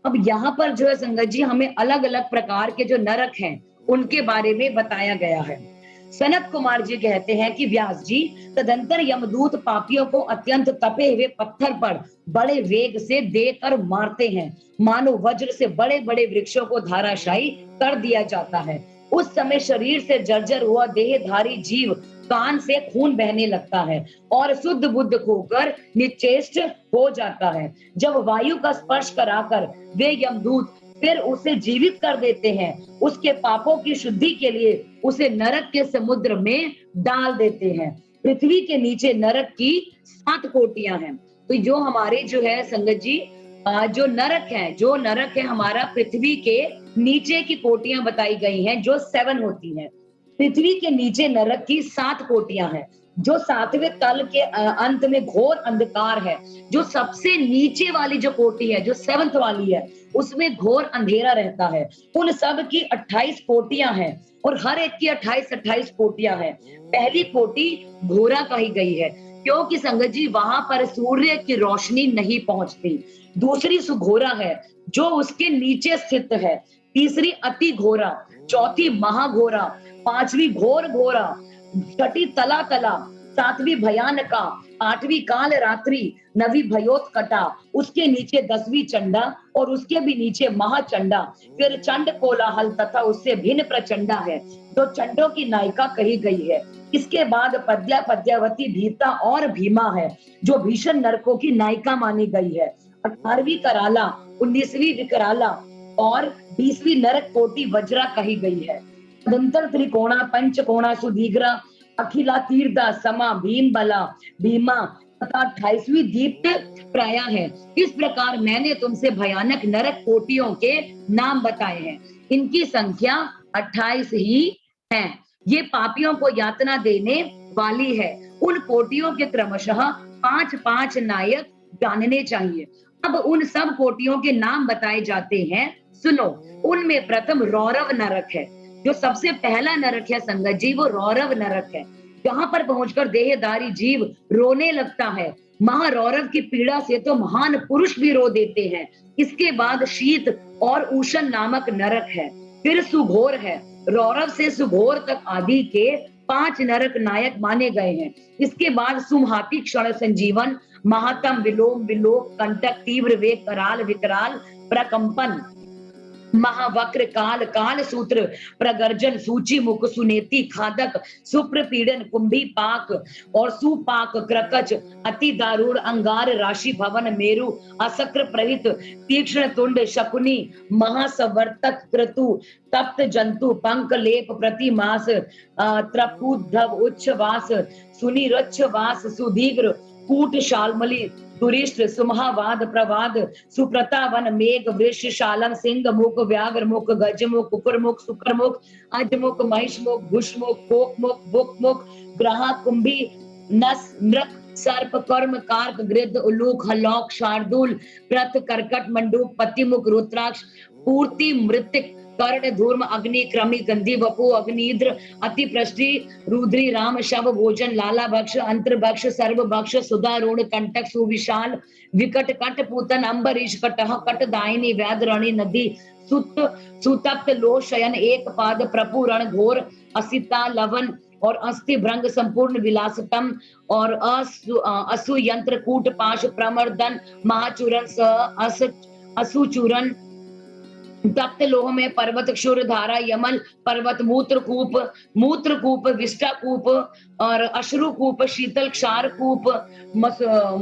अब यहाँ पर जो है संगत जी, हमें अलग अलग प्रकार के जो नरक हैं उनके बारे में बताया गया है। सनत कुमार जी कहते हैं कि व्यास जी, तदंतर यमदूत पापियों को अत्यंत तपे हुए पत्थर पर बड़े वेग से देकर मारते हैं, मानो वज्र से बड़े बड़े वृक्षों को धाराशायी कर दिया जाता है। उस समय शरीर से जर्जर हुआ देहधारी जीव कान से खून बहने लगता है और शुद्ध बुद्ध खोकर निश्चेष्ट हो जाता है। जब वायु का स्पर्श कराकर वे यमदूत फिर उसे जीवित कर देते हैं, उसके पापों की शुद्धि के लिए उसे नरक के समुद्र में डाल देते हैं। पृथ्वी के नीचे नरक की 7 कोटियां हैं। तो जो हमारे जो है संगत जी, जो नरक है हमारा पृथ्वी के नीचे की कोटियां बताई गई हैं, जो 7 होती हैं। पृथ्वी के नीचे नरक की 7 कोटियां हैं। जो 7वें तल के अंत में घोर अंधकार है। जो सबसे नीचे वाली जो कोटि है, जो 7th वाली है, उसमें घोर अंधेरा रहता है। उन सब की 28 कोटियां हैं और हर एक की 28-28 कोटियां हैं। पहली कोटि घोरा कही गई है क्योंकि संगत जी वहां पर सूर्य की रोशनी नहीं पहुंचती। दूसरी सुघोरा है जो उसके नीचे स्थित है। तीसरी अति घोरा, चौथी महाघोरा, 5वीं घोर घोरा, छठी तला तला, सातवीं भयानका, आठवीं काल रात्रि, नवी भयोत्कटा, उसके नीचे 10वीं चंडा और उसके भी नीचे महाचंडा, फिर चंड कोलाहल तथा उससे भिन्न प्रचंडा है जो चंडों की नायिका कही गई है। इसके बाद पद्या, पद्यावती, भीता और भीमा है जो भीषण नरकों की नायिका मानी गई है। 18वीं कराला, 19वीं विकराला और 20वीं नरक कोटि वज्रा कही गई है। तदंतर त्रिकोणा, पंचकोणा, सुदीघ्रा, अखिला, तीर्था, समा, भीम बला, भीमा तथा 28वीं दीप्त प्राया है। इस प्रकार मैंने तुमसे भयानक नरक कोटियों के नाम बताए हैं। इनकी संख्या 28 ही है। ये पापियों को यातना देने वाली है। उन कोटियों के क्रमशः 5-5 नायक जानने चाहिए। अब उन सब कोटियों के नाम बताए जाते हैं, सुनो। उनमें प्रथम रौरव नरक है, जो सबसे पहला नरक है संगत जी, वो रौरव नरक है। जहां पर पहुंचकर देहधारी जीव रोने लगता है। महारौरव की पीड़ा से तो महान पुरुष भी रो देते हैं। इसके बाद शीत और उषण नामक नरक है, फिर सुघोर है। रौरव से सुघोर तक आदि के 5 नरक नायक माने गए हैं। इसके बाद सुमहाती, क्षण संजीवन, महातम, विलोम, विलोक, कंटक, तीव्र वेग, कराल, विकराल, प्रकंपन, महावक्र, काल, काल सूत्र, प्रगर्जन, सूची मुख, सुनेती, खादक, सुप्रपीड़न, कुंभी पाक और सुपाक, क्रकच, अति दारुण, अंगार, राशि भवन, मेरु, असक्र प्रहित, तीक्ष्ण तुंड, शकुनी, महासवर्तक, क्रतु, तप्त जंतु, पंक लेप, प्रतिमास, त्रपुद्धव, उच्छवास, सुनिरच्छवास, सुदीघ्र, कूट, शालमली, दुरिष्ट, सुमहावाद, प्रवाद, सुप्रतावन, मेघ, वृष, शालम, सिंह मुख, व्याघ्र मुख, गज मुख, कुकुर मुख, सुकर मुख, अजमुख, महिष मुख, घुष मुख, कोक मुख, बुक मुख, ग्रहा, कुंभी, नस, नृक, सर्प, कर्म, कार्क, गृद्ध, उल्लूक, हलौक, शार्दूल, प्रथ, कर्कट, मंडूक, पतिमुख, रुद्राक्ष, पूर्ति, मृतिक, कर्ण, धूर्म, अग्नि, क्रमी, गंधी, वपु, अग्निद्र, अति पृष्टि, रुद्री, राम, शव, भोजन, लाला भक्ष, अंतर भक्ष, सर्व भक्ष, सुधारूढ़, कंटक, सुविशाल, विकट, कट, पूतन, अंबरीश, कटह, कट, दायनी, व्याध, रणी, नदी, सुत, सुतप्त, लो, शयन, एक पाद, प्रपुरण, घोर, असिता, लवन और अस्थि भ्रंग, संपूर्ण विलासतम और असु यंत्र, कूट, पाश, प्रमर्दन, महाचूरन, असुचूरन, तप्त लोह में पर्वत, क्षुर, धारा, यमल, पर्वत, मूत्र कूप, विष्टा कूप और अश्रु कूप, शीतल, क्षार कूप,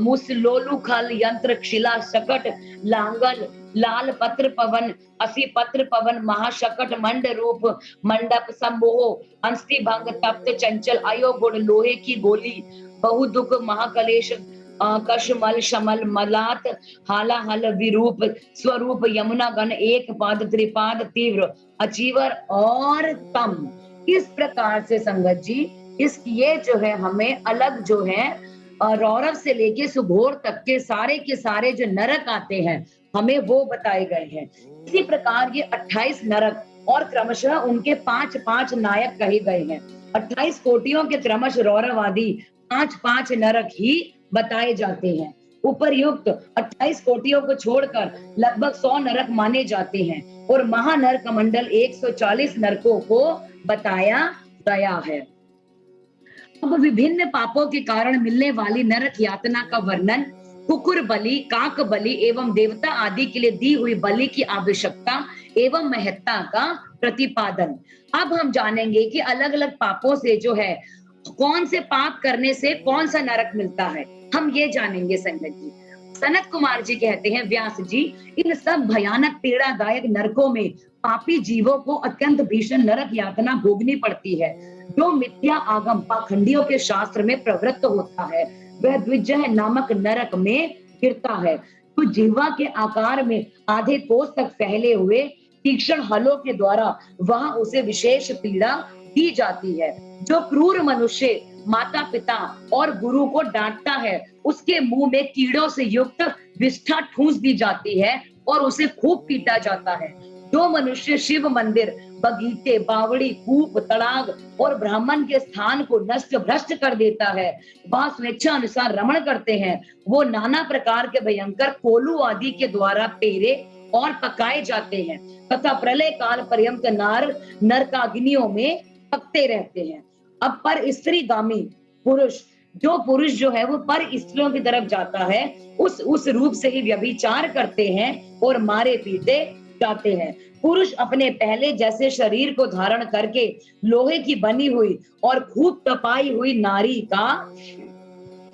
मुसलोलु खल, यंत्र, शिला, शकट, लांगल, लाल पत्र पवन, असी पत्र पवन, महाशकट, मंड रूप, मंडप, संबोह, अंस्ति भंग, तप्त, चंचल, अयोगुण, लोहे की गोली, बहुदुख, महाकलेश, कशमल, शमल, मलात, हाला, हल, विरूप, स्वरूप, यमुना गण, एक पाद, त्रिपाद, तीव्र, अचीवर और तम। इस प्रकार से संगत जी ये जो है हमें अलग जो है रौरव से लेके सुघोर तक के सारे जो नरक आते हैं हमें वो बताए गए हैं। इसी प्रकार ये 28 नरक और क्रमशः उनके 5-5 नायक कहे गए हैं। 28 कोटियों के क्रमश रौरव आदि 5-5 नरक ही बताए जाते हैं। उपर्युक्त 28 कोटियों को छोड़कर लगभग 100 नरक माने जाते हैं और महानरक मंडल 140 नरकों को बताया गया है। अब विभिन्न पापों के कारण मिलने वाली नरक यातना का वर्णन, कुकुर बलि, काक बलि एवं देवता आदि के लिए दी हुई बलि की आवश्यकता एवं महत्ता का प्रतिपादन। अब हम जानेंगे कि अलग अलग पापों से जो है कौन से पाप करने से कौन सा नरक मिलता है, हम ये जानेंगे संगत जी। सनत कुमार जी कहते हैं, व्यास जी, इन सब भयानक पीड़ादायक नरकों में पापी जीवों को अत्यंत भीषण नरक यातना भोगनी पड़ती है। जो मिथ्या आगम पाखंडियों के शास्त्र में प्रवृत्त होता है वह द्विजह नामक नरक में गिरता है। तो जिह्वा के आकार में आधे कोस तक फैले हुए तीक्ष्ण हलों के द्वारा वहां उसे विशेष पीड़ा दी जाती है। जो क्रूर मनुष्य माता पिता और गुरु को डांटता है उसके मुंह में कीड़ों से युक्त विष्ठा ठूंस दी जाती है और उसे खूब पीटा जाता है। जो मनुष्य शिव मंदिर, बगीचे, बावड़ी, कूप, तड़ाग और ब्राह्मण के स्थान को नष्ट भ्रष्ट कर देता है, वह स्वेच्छा अनुसार रमण करते हैं, वो नाना प्रकार के भयंकर कोलू आदि के द्वारा पेरे और पकाए जाते हैं तथा प्रलय काल पर्यंत नरकाग्नियों में पकते रहते हैं। अब पर स्त्रीगामी पुरुष जो पुरुष जो है वो पर स्त्रियों की तरफ जाता है, उस रूप से ही व्यभिचार करते हैं और मारे पीटे जाते हैं। पुरुष अपने पहले जैसे शरीर को धारण करके लोहे की बनी हुई और खूब तपाई हुई नारी का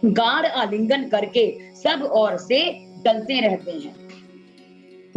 गाढ़ आलिंगन करके सब ओर से जलते रहते हैं।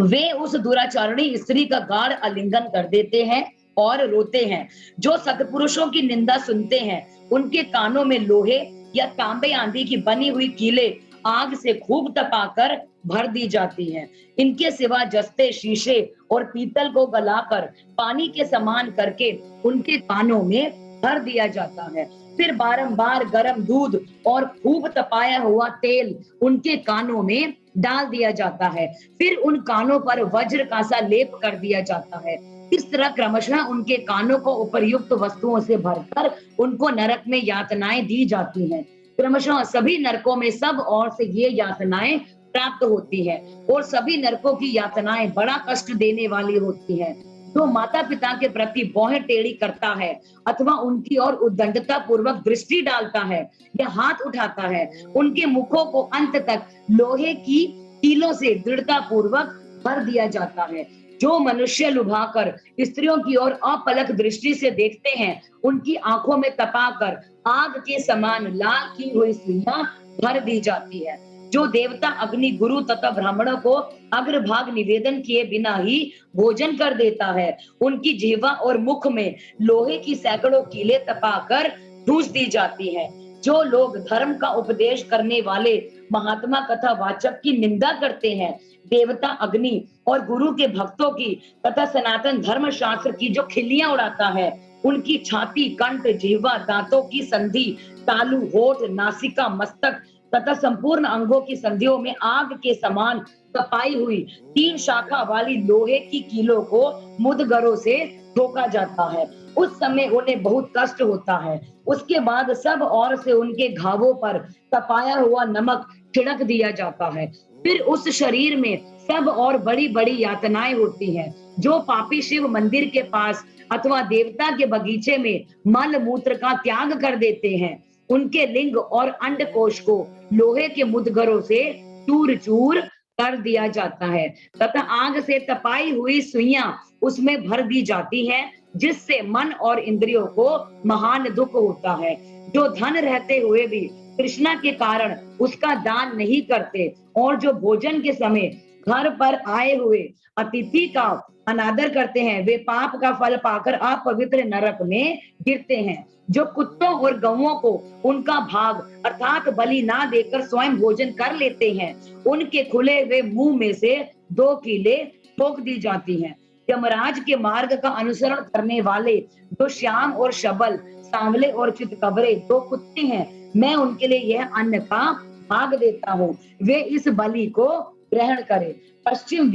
वे उस दुराचारणी स्त्री का गाढ़ आलिंगन कर देते हैं और रोते हैं। जो सत्पुरुषों की निंदा सुनते हैं, उनके कानों में लोहे या तांबे आंधी की बनी हुई कीलें आग से खूब तपाकर भर दी जाती हैं। इनके सिवा जस्ते, शीशे और पीतल को गलाकर पानी के समान करके उनके कानों में भर दिया जाता है। फिर बारंबार गर्म दूध और खूब तपाया हुआ तेल उनके कानों में डाल दिया जाता है। फिर उन कानों पर वज्र का सा लेप कर दिया जाता है। इस तरह क्रमशः उनके कानों को उपर्युक्त वस्तुओं से भरकर उनको नरक में यातनाएं दी जाती हैं। क्रमशः सभी नरकों में सब ओर से ये यातनाएं प्राप्त होती है और सभी नरकों की यातनाएं बड़ा कष्ट देने वाली होती हैं। जो माता पिता के प्रति भौहें टेढ़ी करता है अथवा उनकी ओर उद्दंडता पूर्वक दृष्टि डालता है या हाथ उठाता है, उनके मुखों को अंत तक लोहे की कीलों से दृढ़ता पूर्वक भर दिया जाता है। जो मनुष्य लुभाकर स्त्रियों की ओर अपलक दृष्टि से देखते हैं, उनकी आंखों में तपाकर आग के समान लाल की हुई सुइयां भर दी जाती है। जो देवता अग्नि, गुरु तथा ब्राह्मणों को अग्रभाग निवेदन किए बिना ही भोजन कर देता है, उनकी जिह्वा और मुख में लोहे की सैकड़ों कीलें तपाकर ठूस दी जाती है। जो लोग धर्म का उपदेश करने वाले महात्मा कथा वाचक की निंदा करते हैं, देवता अग्नि और गुरु के भक्तों की तथा सनातन धर्म शास्त्र की जो खिल्लियां उड़ाता है, उनकी छाती, कंठ, जिह्वा, दांतों की संधि, तालू, होठ, नासिका, मस्तक तथा संपूर्ण अंगों की संधियों में आग के समान तपाई हुई 3 शाखा वाली लोहे की कीलों को मुदगरों से ठोका जाता है। उस समय उन्हें बहुत कष्ट होता है। उसके बाद सब ओर से उनके घावों पर तपाया हुआ नमक छिड़क दिया जाता है। फिर उस शरीर में सब और बड़ी-बड़ी यातनाएं होती हैं। जो पापी शिव मंदिर के पास अथवा देवता के बगीचे में मल मूत्र का त्याग कर देते हैं, उनके लिंग और अंडकोश को लोहे के मुदगरों से चूर-चूर कर दिया जाता है तथा आग से तपाई हुई सुइयां उसमें भर दी जाती हैं, जिससे मन और इंद्रियों को महान दुख होता है। जो धन रहते हुए भी तृष्णा के कारण उसका दान नहीं करते और जो भोजन के समय घर पर आए हुए अतिथि का अनादर करते हैं, वे पाप का फल पाकर अपवित्र नरक में गिरते हैं। जो कुत्तों और गौओं को उनका भाग अर्थात बलि ना देकर स्वयं भोजन कर लेते हैं, उनके खुले हुए मुंह में से 2 कीलें ठोक दी जाती हैं। यमराज के मार्ग का अनुसरण करने वाले जो श्याम और शबल, सांवले और चितकबरे 2 कुत्ते हैं, मैं उनके लिए यह अन्न का भाग देता हूँ। वे इस बलि को ग्रहण करें। पश्चिम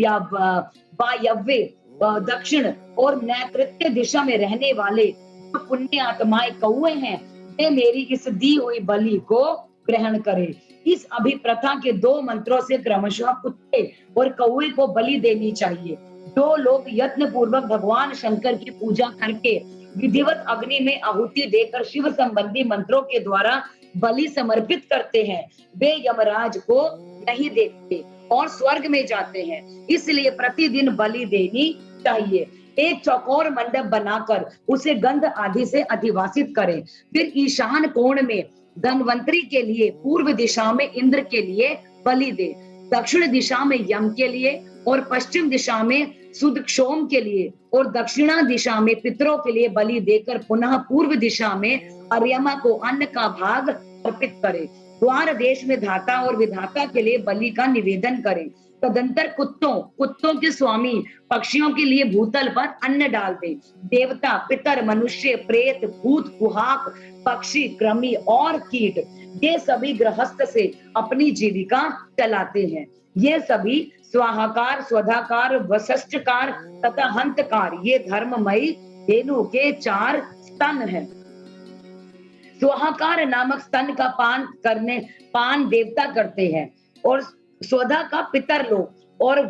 वायव्य, दक्षिण और नैऋत्य दिशा में रहने वाले जो पुण्य आत्माएं कौए हैं, वे मेरी इस दी हुई बलि को ग्रहण करें। इस अभिप्रथा के 2 मंत्रों से क्रमशः कुत्ते और कौए को बलि देनी चाहिए। जो लोग यत्न पूर्वक भगवान शंकर की पूजा करके विधिवत अग्नि में आहुति देकर शिव संबंधी मंत्रों के द्वारा बलि समर्पित करते हैं, वे यमराज को नहीं देखते और स्वर्ग में जाते हैं। इसलिए प्रतिदिन बलि देनी चाहिए। एक चौकोर मंडप बनाकर उसे गंध आदि से अधिवासित करें। फिर ईशान कोण में धनवंतरी के लिए, पूर्व दिशा में इंद्र के लिए बलि दे, दक्षिण दिशा में यम के लिए और पश्चिम दिशा में सुदक्षोम के लिए और दक्षिणा दिशा में पितरों के लिए बलि देकर पुनः पूर्व दिशा में अर्यमा को अन्न का भाग अर्पित करे। द्वार देश में धाता और विधाता के लिए बलि का निवेदन करें। तदंतर कुत्तों के स्वामी पक्षियों के लिए भूतल पर अन्न डाल दे। देवता, पितर, मनुष्य, प्रेत, भूत, कुहाक, पक्षी, कृमि और कीट, ये सभी गृहस्थ से अपनी जीविका चलाते हैं। ये सभी स्वाहाकार, स्वधाकार, वसष्टकार तथा हंतकार, ये धर्ममयी धेनु के 4 स्तन हैं। स्वाहाकार नामक स्तन का पान देवता करते हैं और स्वधा का पितर लोग और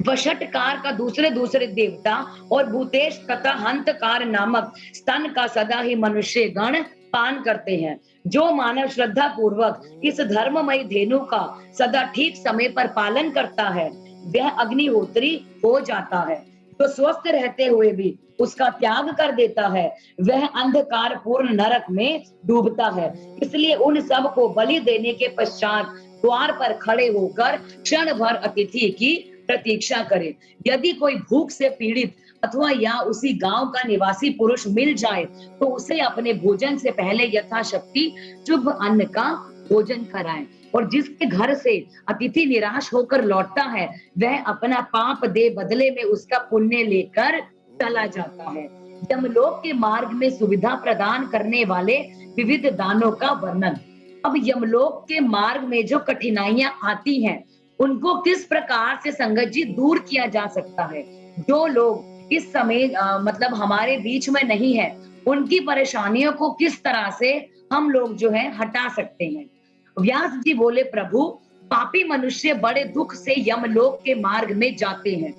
वशटकार का दूसरे देवता और भूतेश तथा हंतकार नामक स्तन का सदा ही मनुष्य गण पान करते हैं। जो मानव श्रद्धा पूर्वक इस धर्ममयी धेनु का सदा ठीक समय पर पालन करता है, वह अग्निहोत्री हो जाता है। जो स्वस्थ रहते हुए भी उसका त्याग कर देता है, वह अंधकार पूर्ण नरक में डूबता है। इसलिए उन सब को बलि देने के पश्चात द्वार पर खड़े होकर क्षण भर अतिथि की प्रतीक्षा करे। यदि कोई भूख से पीड़ित अथवा या उसी गांव का निवासी पुरुष मिल जाए, तो उसे अपने भोजन से पहले यथाशक्ति शुभ अन्न का भोजन कराएं। और जिसके घर से अतिथि निराश होकर लौटता है, वह अपना पाप दे बदले में उसका पुण्य लेकर चला जाता है। यमलोक के मार्ग में सुविधा प्रदान करने वाले विविध दानों का वर्णन। अब यमलोक के मार्ग में जो कठिनाइयां आती हैं, उनको किस प्रकार से संगत जी दूर किया जा सकता है। जो लोग इस समय मतलब हमारे बीच में नहीं है, उनकी परेशानियों को किस तरह से हम लोग जो है हटा सकते हैं। व्यास जी बोले, प्रभु पापी मनुष्य बड़े दुख से यमलोक के मार्ग में जाते हैं।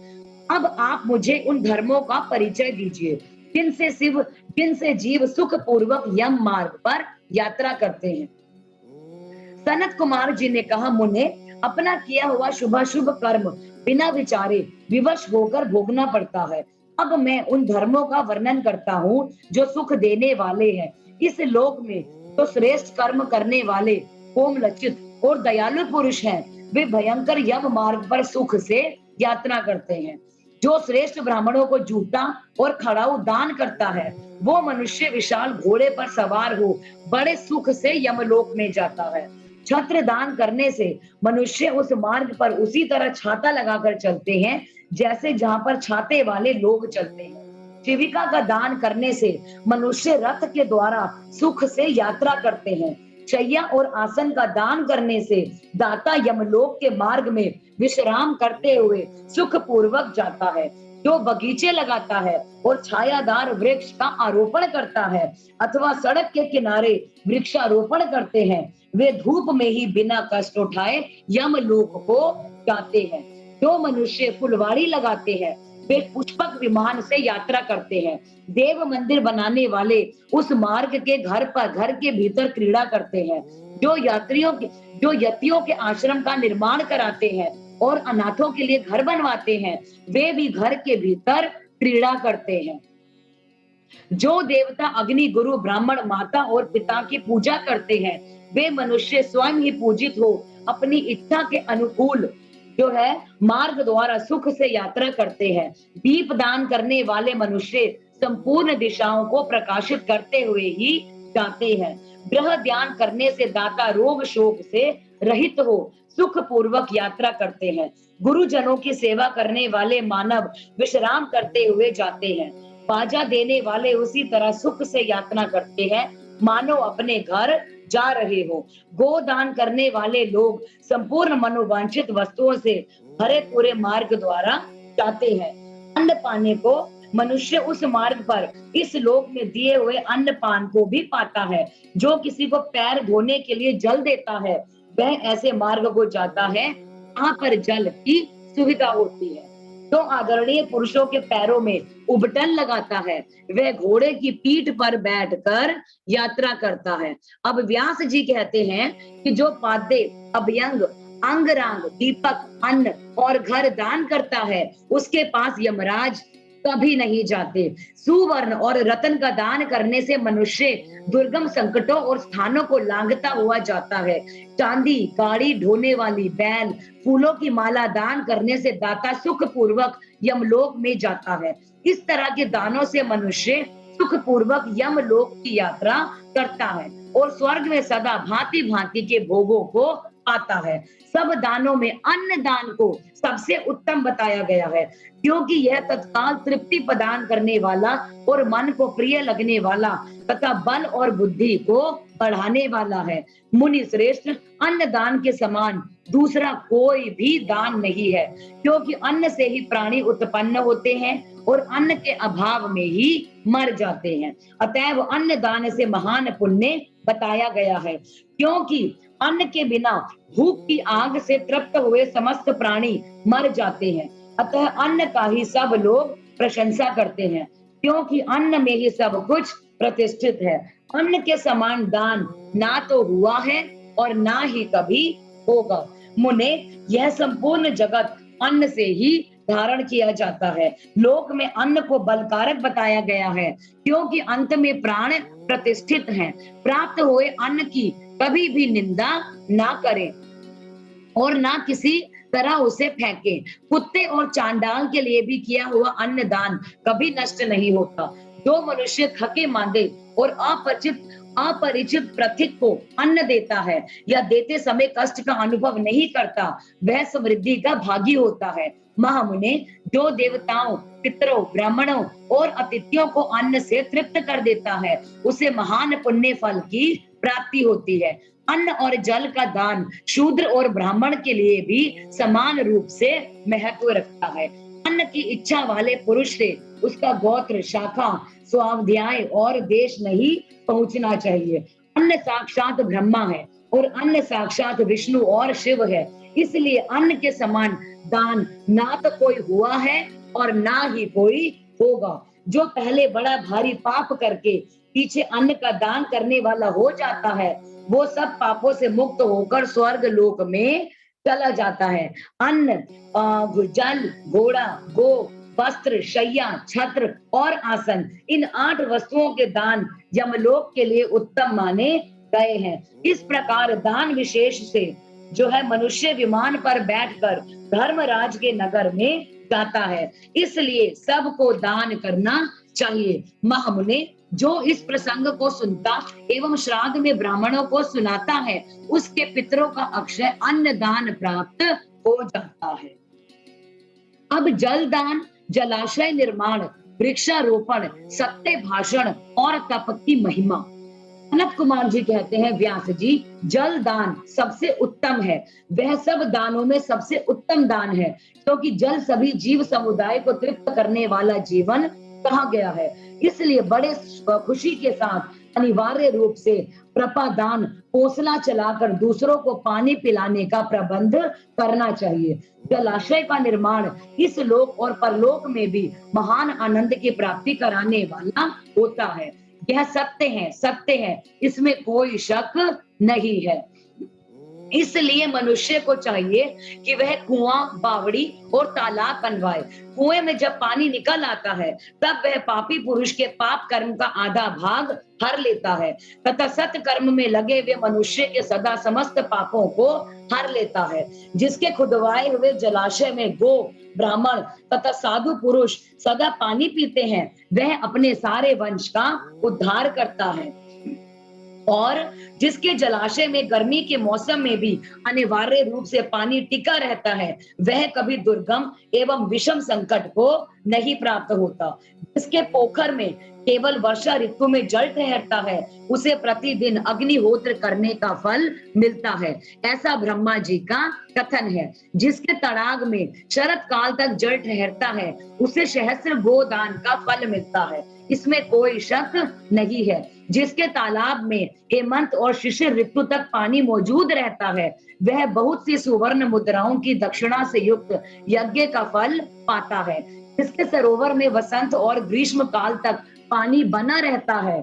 अब आप मुझे उन धर्मों का परिचय दीजिए जिनसे जीव सुख पूर्वक यम मार्ग पर यात्रा करते हैं। सनत कुमार जी ने कहा, मुने अपना किया हुआ शुभाशुभ कर्म बिना विचारे विवश होकर भोगना पड़ता है। अब मैं उन धर्मों का वर्णन करता हूँ जो सुख देने वाले हैं। इस लोक में तो श्रेष्ठ कर्म करने वाले कोमलचित और दयालु पुरुष हैं। वे भयंकर यम मार्ग पर सुख से यात्रा करते हैं। जो श्रेष्ठ ब्राह्मणों को जूता और खड़ाऊ दान करता है, वो मनुष्य विशाल घोड़े पर सवार हो बड़े सुख से यमलोक में जाता है। छत्र दान करने से मनुष्य उस मार्ग पर उसी तरह छाता लगाकर चलते हैं जैसे जहां पर छाते वाले लोग चलते हैं। जीविका का दान करने से मनुष्य रथ के द्वारा सुख से यात्रा करते हैं। शैया और आसन का दान करने से दाता यमलोक के मार्ग में विश्राम करते हुए सुख पूर्वक जाता है। जो बगीचे लगाता है और छायादार वृक्ष का आरोपण करता है अथवा सड़क के किनारे वृक्षारोपण करते हैं, वे धूप में ही बिना कष्ट उठाए यमलोक को जाते हैं। जो मनुष्य फुलवाड़ी लगाते हैं, वे पुष्पक विमान से यात्रा करते हैं। देव मंदिर बनाने वाले उस मार्ग के घर के भीतर क्रीड़ा करते हैं। जो यतियों के आश्रम का निर्माण कराते हैं और अनाथों के लिए घर बनवाते हैं, वे भी घर के भीतर क्रीड़ा करते हैं। जो देवता अग्नि, गुरु, ब्राह्मण, माता और पिता की पूजा करते हैं, वे मनुष्य स्वयं ही पूजित हो अपनी इच्छा के अनुकूल जो है मार्ग द्वारा सुख से यात्रा करते हैं। दीप दान करने वाले मनुष्य संपूर्ण दिशाओं को प्रकाशित करते हुए ही जाते हैं। ग्रह ध्यान करने से दाता रोग शोक से रहित हो सुख पूर्वक यात्रा करते हैं। गुरुजनों की सेवा करने वाले मानव विश्राम करते हुए जाते हैं। बाजा देने वाले उसी तरह सुख से यात्रा करते हैं मानो अपने घर जा रहे हो। गोदान करने वाले लोग संपूर्ण मनोवांछित वस्तुओं से भरे पूरे मार्ग द्वारा जाते हैं। अन्न पाने को मनुष्य उस मार्ग पर इस लोक में दिए हुए अन्न पान को भी पाता है। जो किसी को पैर धोने के लिए जल देता है, वह ऐसे मार्ग को जाता है जहां पर जल की सुविधा होती है। तो आदरणीय पुरुषों के पैरों में उबटन लगाता है, वह घोड़े की पीठ पर बैठकर यात्रा करता है। अब व्यास जी कहते हैं कि जो पाद्य, अभ्यंग, अंगरांग, दीपक, अन्न और घर दान करता है, उसके पास यमराज कभी नहीं जाते। सुवर्ण और रतन का दान करने से मनुष्य दुर्गम संकटों और स्थानों को लांघता हुआ जाता है। चांदी, गाड़ी ढोने वाली बैल, फूलों की माला दान करने से दाता सुख पूर्वक यमलोक में जाता है। इस तरह के दानों से मनुष्य सुख पूर्वक यमलोक की यात्रा करता है और स्वर्ग में सदा भांति भांति के भोगों को पाता है। सब दानों में अन्न दान को सबसे उत्तम बताया गया है, क्योंकि यह तत्काल तृप्ति प्रदान करने वाला और मन को प्रिय लगने वाला तथा बल और बुद्धि को बढ़ाने वाला है। मुनि श्रेष्ठ, अन्न दान के समान दूसरा कोई भी दान नहीं है, क्योंकि अन्न से ही प्राणी उत्पन्न होते हैं और अन्न के अभाव में ही मर जाते हैं। अतएव अन्न दान से महान पुण्य बताया गया है, क्योंकि अन्न के बिना भूख की आग से तृप्त हुए समस्त प्राणी मर जाते हैं। अतः अन्न का ही सब लोग प्रशंसा करते हैं, क्योंकि अन्न में ही सब कुछ प्रतिष्ठित है। अन्न के समान दान ना तो हुआ है और ना ही कभी होगा। मुने, यह संपूर्ण जगत अन्न से ही धारण किया जाता है। लोक में अन्न को बलकारक बताया गया है, क्योंकि अंत में प्राण प्रतिष्ठित हैं। प्राप्त हुए अन्न की कभी भी निंदा ना करें और ना किसी तरह उसे फेंके। कुत्ते और चांडाल के लिए भी किया हुआ अन्न दान कभी नष्ट नहीं होता। जो मनुष्य थके मांदे और अपरिचित पथिक को अन्न देता है या देते समय कष्ट का अनुभव नहीं करता, वह समृद्धि का भागी होता है। महामुने, जो देवताओं, पितरों, ब्राह्मणों और अतिथियों को अन्न से तृप्त कर देता है, उसे महान पुण्य फल की प्राप्ति होती है। अन्न और जल का दान शूद्र और ब्राह्मण के लिए भी समान रूप से महत्व रखता है। अन्न की इच्छा वाले पुरुष से उसका गोत्र, शाखा, स्वाध्याय और देश नहीं पहुंचना चाहिए। अन्न साक्षात ब्रह्मा है और अन्न साक्षात विष्णु और शिव है। इसलिए अन्न के समान दान ना तो कोई हुआ है और ना ही कोई होगा। जो पहले बड़ा भारी पाप करके पीछे अन्न का दान करने वाला हो जाता है, वो सब पापों से मुक्त होकर स्वर्ग लोक में चला जाता है। अन्न, जल, घोड़ा, गो, वस्त्र, शैया, छत्र और आसन, इन 8 वस्तुओं के दान यमलोक के लिए उत्तम माने गए हैं। इस प्रकार दान विशेष से जो है मनुष्य विमान पर बैठकर धर्मराज के नगर में जाता है। इसलिए सबको दान करना चाहिए। महामुने, जो इस प्रसंग को सुनता एवं श्राद्ध में ब्राह्मणों को सुनाता है, उसके पितरों का अक्षय अन्न दान प्राप्त हो जाता है। अब जल दान, जलाशय निर्माण, वृक्षारोपण, सत्य भाषण और तप की महिमा। सनत कुमार जी कहते हैं, व्यास जी, जल दान सबसे उत्तम है। वह सब दानों में सबसे उत्तम दान है, क्योंकि जल सभी जीव समुदाय को तृप्त करने वाला जीवन कहा गया है। इसलिए बड़े खुशी के साथ अनिवार्य रूप से प्रपादान, पोसला चलाकर दूसरों को पानी पिलाने का प्रबंध करना चाहिए। जलाशय का निर्माण इस लोक और परलोक में भी महान आनंद की प्राप्ति कराने वाला होता है। यह सत्य है, इसमें कोई शक नहीं है। इसलिए मनुष्य को चाहिए कि वह कुआं, बावड़ी और तालाब बनवाए। कुएं में जब पानी निकल आता है, तब वह पापी पुरुष के पाप कर्म का आधा भाग हर लेता है तथा सत कर्म में लगे हुए मनुष्य के सदा समस्त पापों को हर लेता है। जिसके खुदवाए हुए जलाशय में गो, ब्राह्मण तथा साधु पुरुष सदा पानी पीते हैं, वह अपने सारे वंश का उद्धार करता है। और जिसके जलाशय में गर्मी के मौसम में भी अनिवार्य रूप से पानी टिका रहता है, वह कभी दुर्गम एवं विषम संकट को नहीं प्राप्त होता। जिसके पोखर में केवल वर्षा ऋतु में जल ठहरता है, उसे प्रतिदिन अग्निहोत्र करने का फल मिलता है। ऐसा ब्रह्मा जी का कथन है। जिसके तड़ाग में शरत काल तक जल ठहरता है, उसे सहस्त्र गोदान का फल मिलता है। इसमें कोई शक नहीं है। जिसके तालाब में हेमंत और शिशिर ऋतु तक पानी मौजूद रहता है, वह बहुत सी सुवर्ण मुद्राओं की दक्षिणा से युक्त यज्ञ का फल पाता है। जिसके सरोवर में वसंत और ग्रीष्म काल तक पानी बना रहता है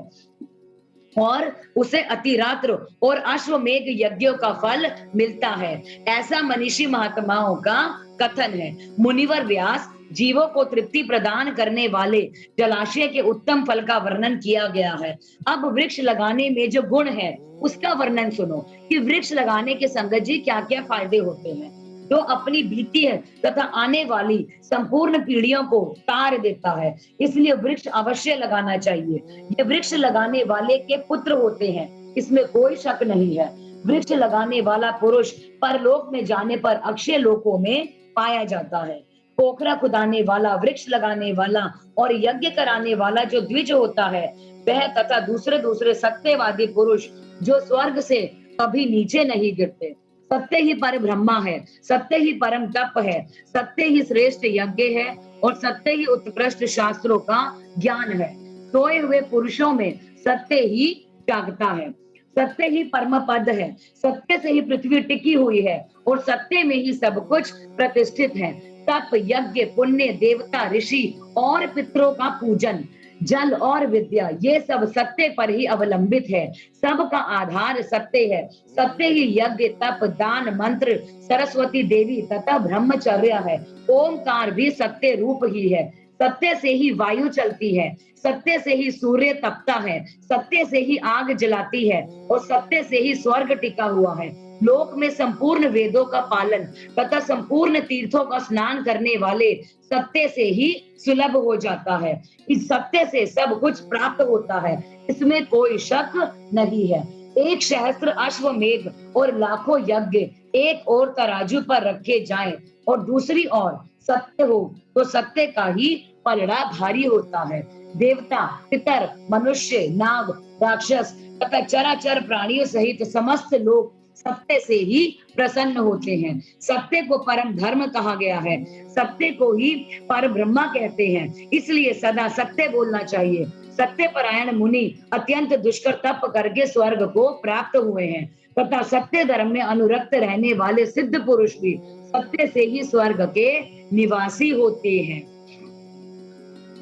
और उसे अतिरात्र और अश्वमेघ यज्ञों का फल मिलता है, ऐसा मनीषी महात्माओं का कथन है। मुनिवर व्यास, जीवों को तृप्ति प्रदान करने वाले जलाशय के उत्तम फल का वर्णन किया गया है। अब वृक्ष लगाने में जो गुण है, उसका वर्णन सुनो कि वृक्ष लगाने के संगत जी क्या क्या फायदे होते हैं। जो अपनी बीती है तथा आने वाली संपूर्ण पीढ़ियों को तार देता है, इसलिए वृक्ष अवश्य लगाना चाहिए। ये वृक्ष लगाने वाले के पुत्र होते हैं, इसमें कोई शक नहीं है। वृक्ष लगाने वाला पुरुष परलोक में जाने पर अक्षय लोकों में पाया जाता है। पोखरा खुदाने वाला, वृक्ष लगाने वाला और यज्ञ कराने वाला जो द्विज होता है, वह तथा दूसरे सत्यवादी पुरुष जो स्वर्ग से कभी नीचे नहीं गिरते। सत्य ही पर ब्रह्मा है, सत्य ही परम तप है, सत्य ही श्रेष्ठ यज्ञ है और सत्य ही उत्कृष्ट शास्त्रों का ज्ञान है। सोए हुए पुरुषों में सत्य ही जागता है, सत्य ही परम पद है, सत्य से ही पृथ्वी टिकी हुई है और सत्य में ही सब कुछ प्रतिष्ठित है। तप, यज्ञ, पुण्य, देवता, ऋषि और पितरों का पूजन, जल और विद्या ये सब सत्य पर ही अवलंबित है। सबका आधार सत्य है। सत्य ही यज्ञ, तप, दान, मंत्र, सरस्वती देवी तथा ब्रह्मचर्य है। ओमकार भी सत्य रूप ही है। सत्य से ही वायु चलती है, सत्य से ही सूर्य तपता है, सत्य से ही आग जलाती है और सत्य से ही स्वर्ग टिका हुआ है। लोक में संपूर्ण वेदों का पालन तथा संपूर्ण तीर्थों का स्नान करने वाले सत्य से ही सुलभ हो जाता है। इस सत्य से सब कुछ प्राप्त होता है, इसमें कोई शक नहीं है। एक सहस्त्र अश्वमेध और लाखों यज्ञ एक और तराजू पर रखे जाएं और दूसरी ओर सत्य हो तो सत्य का ही पलड़ा भारी होता है। देवता, पितर, मनुष्य, नाग, राक्षस तथा चराचर प्राणियों सहित समस्त लोग सत्य से ही प्रसन्न होते हैं। सत्य को परम धर्म कहा गया है। सत्य को ही पर ब्रह्मा कहते हैं। इसलिए सदा सत्य बोलना चाहिए। सत्य परायण मुनि अत्यंत दुष्कर तप करके स्वर्ग को प्राप्त हुए हैं तथा सत्य धर्म में अनुरक्त रहने वाले सिद्ध पुरुष भी सत्य से ही स्वर्ग के निवासी होते हैं।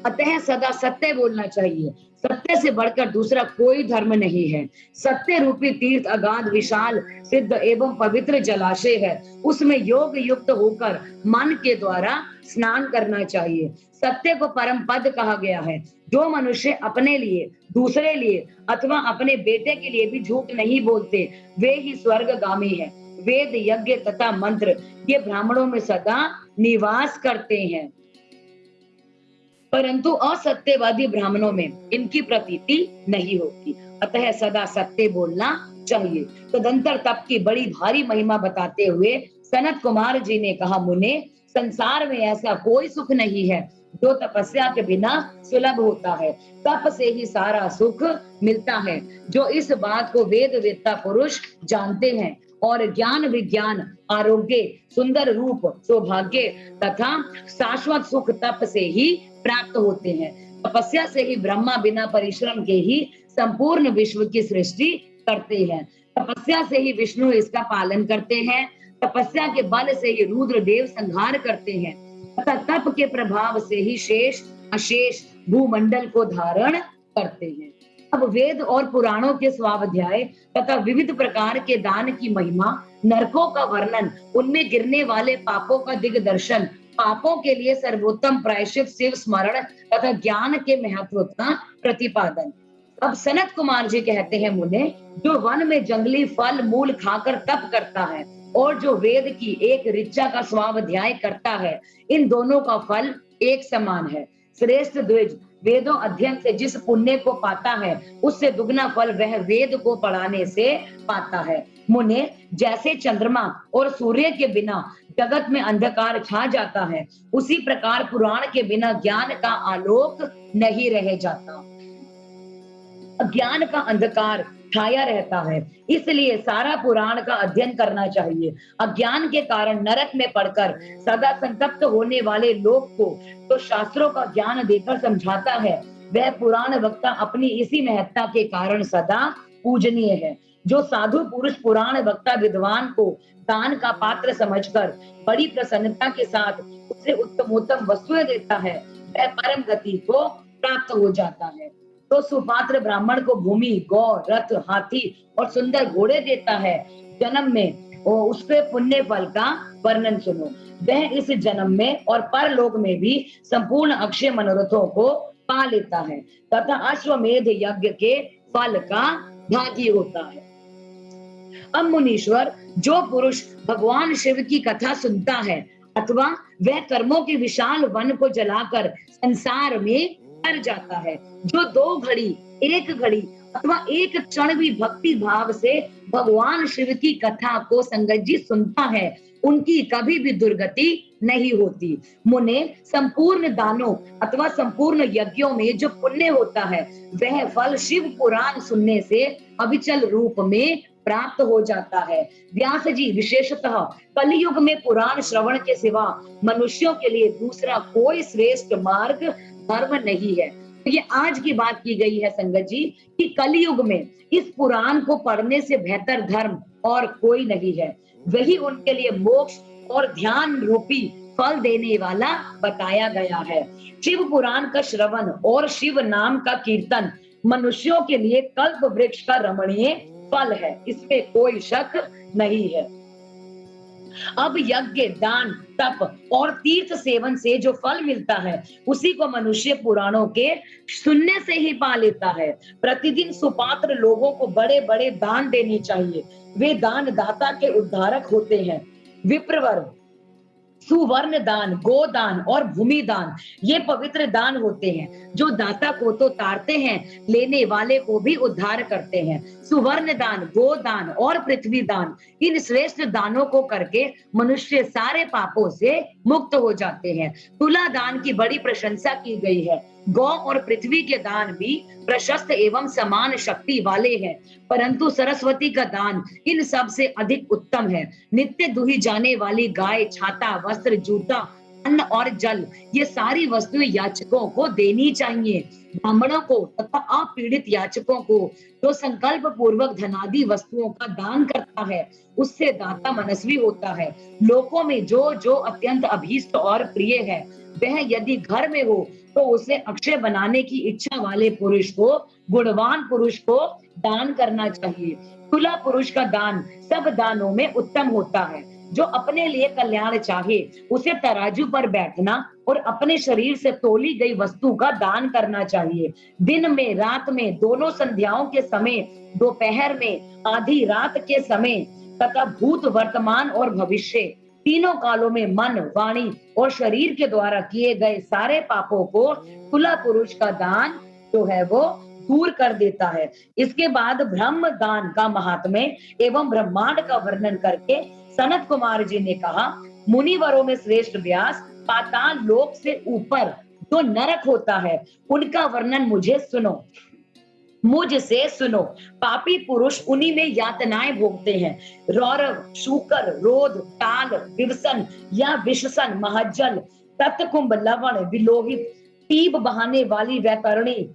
अतः सदा सत्य बोलना चाहिए। सत्य से बढ़कर दूसरा कोई धर्म नहीं है। सत्य रूपी तीर्थ अगाध, विशाल, सिद्ध एवं पवित्र जलाशय है। उसमें योग युक्त होकर मन के द्वारा स्नान करना चाहिए। सत्य को परम पद कहा गया है। जो मनुष्य अपने लिए, दूसरे लिए अथवा अपने बेटे के लिए भी झूठ नहीं बोलते, वे ही स्वर्गगामी है। वेद, यज्ञ तथा मंत्र ये ब्राह्मणों में सदा निवास करते हैं, परंतु असत्यवादी ब्राह्मणों में इनकी प्रतीति नहीं होती। अतः सदा सत्य बोलना चाहिए। तदंतर तप की बड़ी भारी महिमा बताते हुए सनत कुमार जी ने कहा, मुने, संसार में ऐसा कोई सुख नहीं है जो तपस्या के बिना सुलभ होता है। तप से ही सारा सुख मिलता है। जो इस बात को वेद वेत्ता पुरुष जानते हैं और ज्ञान, विज्ञान, आरोग्य, सुंदर रूप, सौभाग्य तथा शाश्वत सुख तप से ही प्राप्त होते हैं। तपस्या से ही ब्रह्मा बिना परिश्रम के ही संपूर्ण विश्व की सृष्टि करते हैं। तपस्या से ही विष्णु इसका पालन करते हैं। तपस्या के बल से ही रुद्र देव संहार करते हैं तथा तप के प्रभाव से ही शेष अशेष भूमंडल को धारण करते हैं। अब वेद और पुराणों के स्वाध्याय तथा विविध प्रकार के दान की महिमा, नरकों का वर्णन, उनमें गिरने वाले पापों का दिग्दर्शन, पापों के लिए सर्वोत्तम प्रायश्चित, शिव स्मरण तथा ज्ञान के महत्व का प्रतिपादन। अब सनत कुमार जी कहते हैं, मुने, जो वन में जंगली फल मूल खाकर तप करता है और जो वेद की एक ऋचा का स्वाध्याय करता है, इन दोनों का फल एक समान है। श्रेष्ठ द्विज वेदों अध्ययन से जिस पुण्य को पाता है, उससे दुगना फल वह वेद को पढ़ाने से पाता है। मुने, जैसे चंद्रमा और सूर्य के बिना जगत में अंधकार छा जाता है, उसी प्रकार पुराण के बिना ज्ञान का आलोक नहीं रह जाता। अज्ञान का अंधकार छाया रहता है, इसलिए सारा पुराण का अध्ययन करना चाहिए। अज्ञान के कारण नरक में पड़कर सदा संतप्त होने वाले लोग को तो शास्त्रों का ज्ञान देकर समझाता है। वह पुराण वक्ता अपनी इसी महत्ता के कारण सदा पूजनीय है। जो साधु पुरुष पुराण वक्ता विद्वान को दान का पात्र समझकर बड़ी प्रसन्नता के साथ उसे उत्तमोत्तम वस्तुएं देता है, वह परम गति को प्राप्त हो जाता है। तो सुपात्र ब्राह्मण को भूमि, गौ, रथ, हाथी और सुंदर घोड़े देता है। जन्म में उसके पुण्य फल का वर्णन सुनो। वह इस जन्म में और परलोक में भी संपूर्ण अक्षय मनोरथों को पा लेता है तथा अश्वमेध यज्ञ के फल का भागी होता है। अब मुनीश्वर, जो पुरुष भगवान शिव की कथा सुनता है अथवा वह कर्मों के विशाल वन को जलाकर संसार में तर जाता है, जो 2 घड़ी, 1 घड़ी अथवा एक क्षण भी भक्ति भाव से भगवान शिव की कथा को संगत जी सुनता है, उनकी कभी भी दुर्गति नहीं होती। मुने, संपूर्ण दानों अथवा संपूर्ण यज्ञों में जो पुण्य होता है, वह फल शिव पुराण सुनने से अविचल रूप में प्राप्त हो जाता है। व्यास जी, विशेषतः कलयुग में पुराण श्रवण के सिवा मनुष्यों के लिए दूसरा कोई श्रेष्ठ मार्ग धर्म नहीं है। तो ये आज की बात की गई है संगत जी कि कलयुग में इस पुराण को पढ़ने से बेहतर धर्म और कोई नहीं है। वही उनके लिए मोक्ष और ध्यान रूपी फल देने वाला बताया गया है। शिव पुराण का श्रवण और शिव नाम का कीर्तन मनुष्यों के लिए कल्प वृक्ष का रमणीय फल है, इसमें कोई शक नहीं है। अब यज्ञ, दान, तप और तीर्थ सेवन से जो फल मिलता है उसी को मनुष्य पुराणों के सुनने से ही पा लेता है। प्रतिदिन सुपात्र लोगों को बड़े बड़े दान देने चाहिए, वे दान दाता के उद्धारक होते हैं। विप्रवर, सुवर्ण दान, गोदान और भूमि दान ये पवित्र दान होते हैं जो दाता को तो तारते हैं, लेने वाले को भी उद्धार करते हैं। सुवर्ण दान, गोदान और पृथ्वी दान, इन श्रेष्ठ दानों को करके मनुष्य सारे पापों से मुक्त हो जाते हैं। तुला दान की बड़ी प्रशंसा की गई है। गौ और पृथ्वी के दान भी प्रशस्त एवं समान शक्ति वाले हैं, परंतु सरस्वती का दान इन सब से अधिक उत्तम है। नित्य दुही जाने वाली गाय, छाता, वस्त्र, जूता, अन्न और जल, ये सारी वस्तुएं याचकों को देनी चाहिए। ब्राह्मणों को तथा अपीड़ित याचकों को जो संकल्प पूर्वक धनादि वस्तुओं का दान करता है उससे दाता मनस्वी होता है। लोकों में जो जो अत्यंत अभीष्ट और प्रिय है वह यदि घर में हो तो उसे अक्षय बनाने की इच्छा वाले पुरुष को, गुणवान पुरुष को दान करना चाहिए। तुला पुरुष का दान सब दानों में उत्तम होता है। जो अपने लिए कल्याण चाहे उसे तराजू पर बैठना और अपने शरीर से तोली गई वस्तु का दान करना चाहिए। दिन में, रात में, दोनों संध्याओं के समय, दोपहर में, आधी रात के समय तथा भूत, वर्तमान और भविष्य तीनों कालों में मन, वाणी और शरीर के द्वारा किए गए सारे पापों को तुला पुरुष का दान जो है वो दूर कर देता है। इसके बाद ब्रह्म दान का महात्म्य एवं ब्रह्मांड का वर्णन करके सनत कुमार जी ने कहा, मुनिवरों में श्रेष्ठ व्यास, पाताल लोक से ऊपर जो नरक होता है उनका वर्णन मुझसे सुनो। पापी पुरुष उन्हीं में यातनाएं भोगते हैं। रौरव, शूकर, रोध, ताल, विवसन या विषसन, महज्जल, तत्कुंभ, लवण, विलोहित, तीब बहाने वाली वैतरणी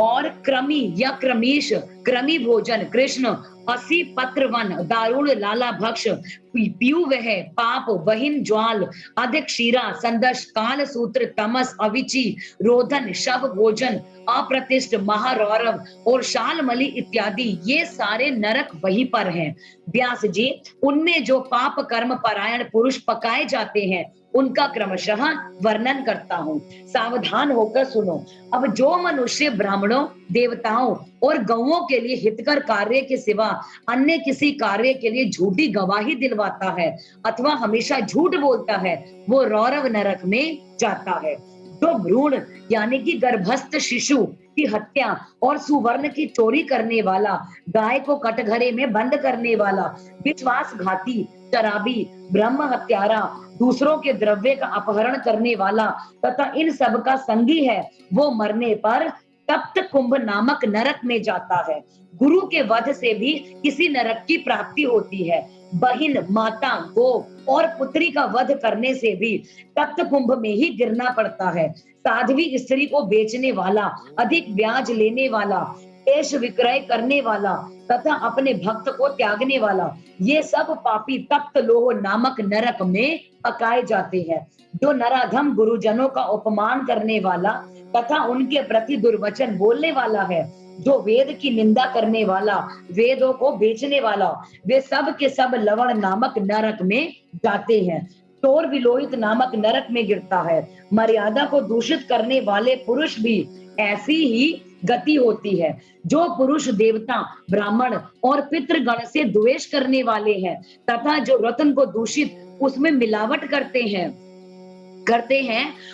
और क्रमी या क्रमीश, क्रमी भोजन, कृष्ण, असी पत्रवन, दारुण, लाला भक्ष, पीयूवह, पाप, वहिन ज्वाल, अधिक क्षीरा, संदर्श, काल सूत्र, तमस, अविची, रोधन, शव भोजन, अप्रतिष्ठ, महारौरव और शालमली इत्यादि ये सारे नरक वहीं पर हैं। व्यास जी, उनमें जो पाप कर्म परायण पुरुष पकाए जाते हैं उनका क्रमशः वर्णन करता हूँ, सावधान होकर सुनो। अब जो मनुष्य ब्राह्मणों, देवताओं और गौओं के लिए हितकर कार्य के सिवा अन्य किसी कार्य के लिए झूठी गवाही दिलवाता है अथवा हमेशा झूठ बोलता है वो रौरव नरक में जाता है। जो भ्रूण यानी कि गर्भस्थ शिशु की हत्या और सुवर्ण की चोरी करने वाला, गाय को कटघरे में बंद करने वाला, विश्वासघाती, शराबी, ब्रह्म हत्यारा, दूसरों के द्रव्य का अपहरण करने वाला तथा इन सब का संगी है वो मरने पर तप्त कुंभ नामक नरक में जाता है। गुरु के वध से भी किसी नरक की प्राप्ति होती है। बहिन, माता, गो और पुत्री का वध करने से भी तप्त कुंभ में ही गिरना पड़ता है। साध्वी स्त्री को बेचने वाला, अधिक ब्याज लेने वाला, देश विक्रय करने वाला तथा अपने भक्त को त्यागने वाला, ये सब पापी तप्त लोह नामक नरक में पकाए जाते हैं। जो नराधम गुरुजनों का अपमान करने वाला तथा उनके प्रति दुर्वचन बोलने वाला है, जो वेद की निंदा करने वाला, वेदों को बेचने वाला, वे सब के सब लवण नामक नरक में जाते हैं। चोर विलोहित नामक नरक में गिरता है। मर्यादा को दूषित करने वाले पुरुष भी ऐसी ही गति होती है। जो पुरुष देवता, ब्राह्मण और पितृगण से द्वेष करने वाले हैं तथा जो रत्न को दूषित उसमें मिलावट करते हैं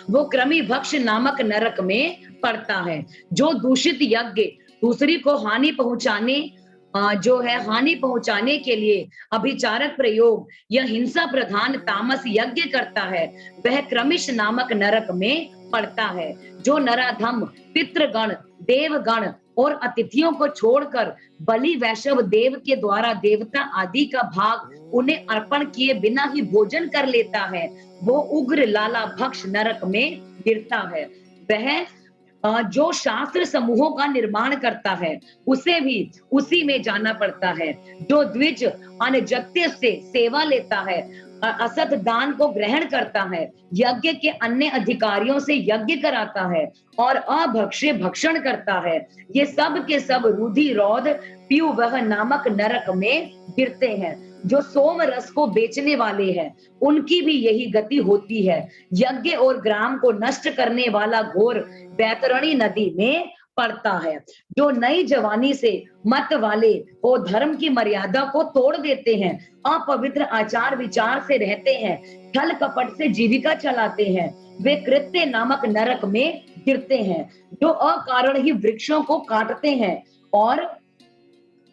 वो क्रमी भक्ष नामक नरक में पड़ता है। जो दूषित यज्ञ दूसरी को हानि पहुंचाने के लिए अभिचारक प्रयोग या हिंसा प्रधान तामस यज्ञ करता है वह क्रमिश नामक नरक में पड़ता है। जो नराधम, पितृगण, देवगण और अतिथियों को छोड़कर बलि वैष्णव देव के द्वारा देवता आदि का भाग उन्हें अर्पण किए बिना ही भोजन कर लेता है वो उग्र लाला भक्ष नरक में गिरता है। वह जो शास्त्र समूहों का निर्माण करता है उसे भी उसी में जाना पड़ता है। जो द्विज अनजत्य से सेवा लेता है असत दान को ग्रहण करता है, यज्ञ के अन्य अधिकारियों से यज्ञ कराता है और अभक्ष्य भक्षण करता है, ये सब के सब रुधि रौद पीयू वह नामक नरक में गिरते हैं। जो सोम रस को बेचने वाले हैं, उनकी भी यही गति होती है। यज्ञ और ग्राम को नष्ट करने वाला घोर बैतरणी नदी में पड़ता है। जो नई जवानी से मत वाले वो धर्म की मर्यादा को तोड़ देते हैं, अपवित्र आचार विचार से रहते हैं, छल कपट से जीविका चलाते हैं, वे कृत्य नामक नरक में गिरते हैं। जो अकारण ही वृक्षों को काटते हैं और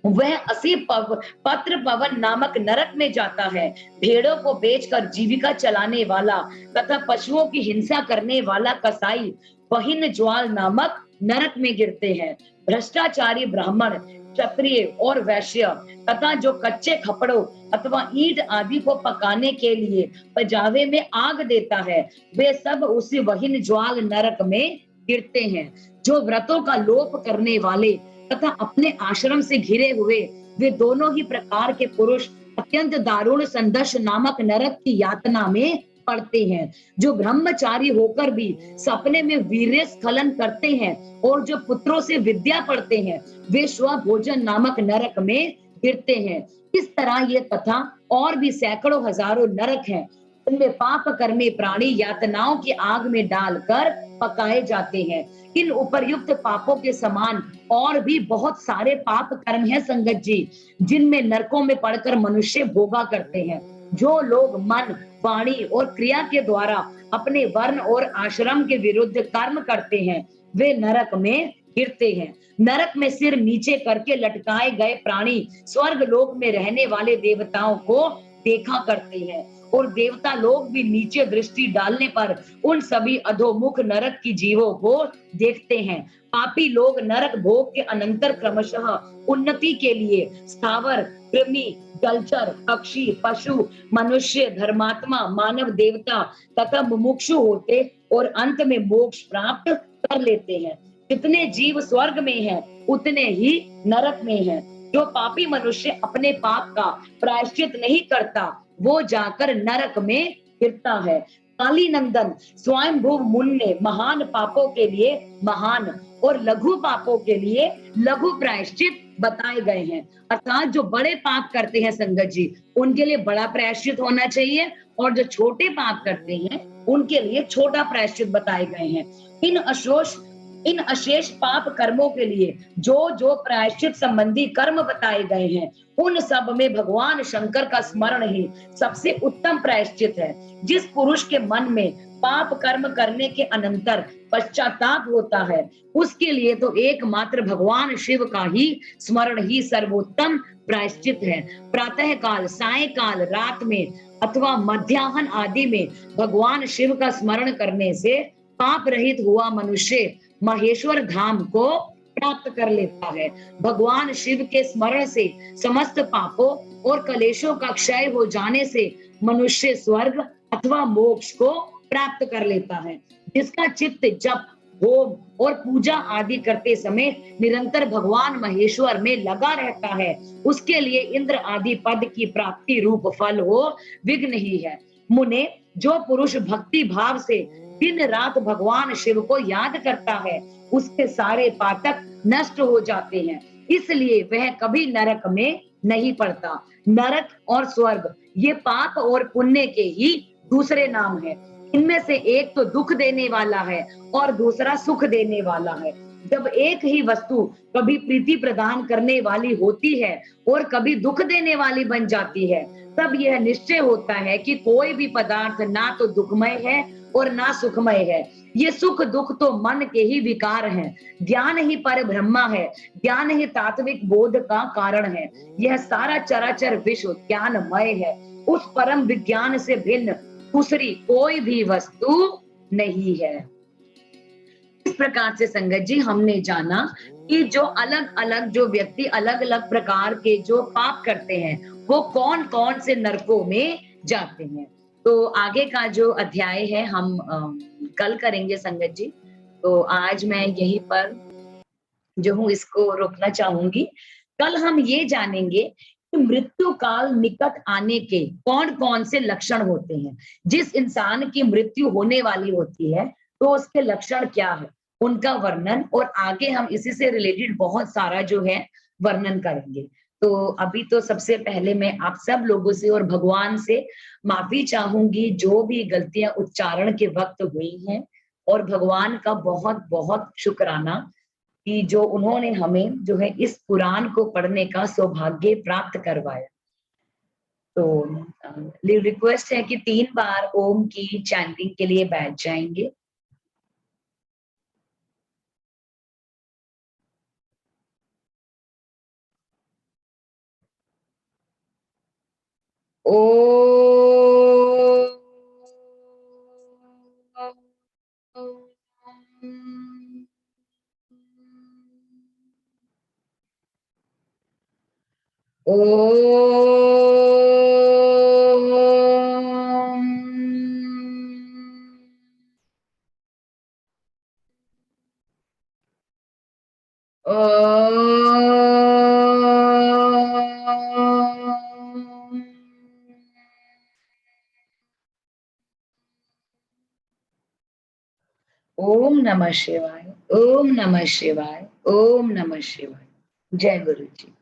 वह असी पत्र पवन नामक नरक में जाता है। भेड़ों को बेचकर जीविका चलाने वाला तथा पशुओं की हिंसा करने वाला कसाई बहिन ज्वाल नामक नरक में गिरते हैं। भ्रष्टाचारी ब्राह्मण, क्षत्रिय और वैश्य तथा जो कच्चे खपड़ों अथवा ईंट आदि को पकाने के लिए पजावे में आग देता है, वे सब उसी वहिन ज्वाल नरक में गिरते हैं। जो व्रतों का लोप करने वाले तथा अपने आश्रम से घिरे हुए वे दोनों ही प्रकार के पुरुष अत्यंत दारुण संदर्श नामक नरक की यातना में पड़ते हैं। जो ब्रह्मचारी होकर भी सपने में वीर्य स्खलन करते हैं और जो पुत्रों से विद्या पढ़ते हैं, वे स्वभोजन नामक नरक में गिरते हैं। इस तरह ये कथा और भी सैकड़ों हजारों नरक हैं। उनमें पाप कर्मी प्राणी यातनाओं की आग में डालकर पकाए जाते हैं। इन उपर्युक्त पापों के समान और भी बहुत सारे पाप कर्म हैं संगत जी, जिनमें नरकों में पड़कर मनुष्य भोगा करते हैं। जो लोग मन, वाणी और क्रिया के द्वारा अपने वर्ण और आश्रम के विरुद्ध कर्म करते हैं, वे नरक में गिरते हैं। नरक में सिर नीचे करके लटकाए गए प्राणी स्वर्ग लोक में रहने वाले देवताओं को देखा करते हैं और देवता लोग भी नीचे दृष्टि डालने पर उन सभी अधोमुख नरक की जीवों को देखते हैं। पापी लोग नरक भोग के अनंतर क्रमशः उन्नति के लिए स्थावर, कृमि, जलचर, पक्षी, पशु, मनुष्य, धर्मात्मा, मानव, देवता तथा मुमुक्षु होते और अंत में मोक्ष प्राप्त कर लेते हैं। जितने जीव स्वर्ग में हैं, उतने ही नरक में हैं। जो पापी मनुष्य अपने पाप का प्रायश्चित नहीं करता, वो जाकर नरक में गिरता है। काली नंदन स्वयंभू मुनि ने महान पापों के लिए महान और लघु पापों के लिए लघु प्रायश्चित बताए गए हैं। अर्थात जो बड़े पाप करते हैं संगत जी, उनके लिए बड़ा प्रायश्चित होना चाहिए और जो छोटे पाप करते हैं, उनके लिए छोटा प्रायश्चित बताए गए हैं। इन अशेष पाप कर्मों के लिए जो जो प्रायश्चित संबंधी कर्म बताए गए हैं, उन सब में भगवान शंकर का स्मरण ही सबसे उत्तम प्रायश्चित है। जिस पुरुष के मन में पाप कर्म करने के अनंतर पश्चाताप होता है, उसके लिए तो एकमात्र भगवान शिव का ही स्मरण ही सर्वोत्तम प्रायश्चित है। प्रातः काल, सायंकाल, रात में अथवा मध्याह्न आदि में भगवान शिव का स्मरण करने से पाप रहित हुआ मनुष्य महेश्वर धाम को प्राप्त कर लेता है। भगवान शिव के स्मरण से समस्त पापों और कलेशों का क्षय हो जाने से मनुष्य स्वर्ग अथवा मोक्ष को प्राप्त कर लेता है। जिसका चित्त जप, होम और पूजा आदि करते समय निरंतर भगवान महेश्वर में लगा रहता है, उसके लिए इंद्र आदि पद की प्राप्ति रूप फल हो विघ्न ही है। मुने, जो पुरुष भक्ति भाव से दिन रात भगवान शिव को याद करता है, उसके सारे पातक नष्ट हो जाते हैं, इसलिए वह कभी नरक में नहीं पड़ता। नरक और स्वर्ग ये पाप और पुण्य के ही दूसरे नाम है। इनमें से एक तो दुख देने वाला है और दूसरा सुख देने वाला है। जब एक ही वस्तु कभी प्रीति प्रदान करने वाली होती है और कभी दुख देने वाली बन जाती है, तब यह निश्चय होता है कि कोई भी पदार्थ ना तो दुखमय है और ना सुखमय है। ये सुख दुख तो मन के ही विकार हैं। ज्ञान ही पर ब्रह्मा है, ज्ञान ही तात्विक बोध का कारण है। यह सारा चराचर विश्व ज्ञानमय है। उस परम विज्ञान से भिन्न दूसरी कोई भी वस्तु नहीं है। इस प्रकार से संगत जी हमने जाना कि जो अलग अलग जो व्यक्ति अलग अलग प्रकार के जो पाप करते हैं, वो कौन कौन से नरकों में जाते हैं। तो आगे का जो अध्याय है हम कल करेंगे संगत जी। तो आज मैं यहीं पर जो हूँ इसको रोकना चाहूंगी। कल हम ये जानेंगे मृत्यु काल निकट आने के कौन कौन से लक्षण होते हैं। जिस इंसान की मृत्यु होने वाली होती है तो उसके लक्षण क्या है, उनका वर्णन, और आगे हम इसी से रिलेटेड बहुत सारा जो है वर्णन करेंगे। तो अभी तो सबसे पहले मैं आप सब लोगों से और भगवान से माफी चाहूंगी जो भी गलतियां उच्चारण के वक्त हुई हैं, और भगवान का बहुत बहुत शुक्राना कि जो उन्होंने हमें जो है इस पुराण को पढ़ने का सौभाग्य प्राप्त करवाया। तो रिक्वेस्ट है कि 3 बार ओम की चैंटिंग के लिए बैठ जाएंगे। ओ ओम नमः शिवाय, ओम नमः शिवाय, ओम नमः शिवाय। जय गुरु जी।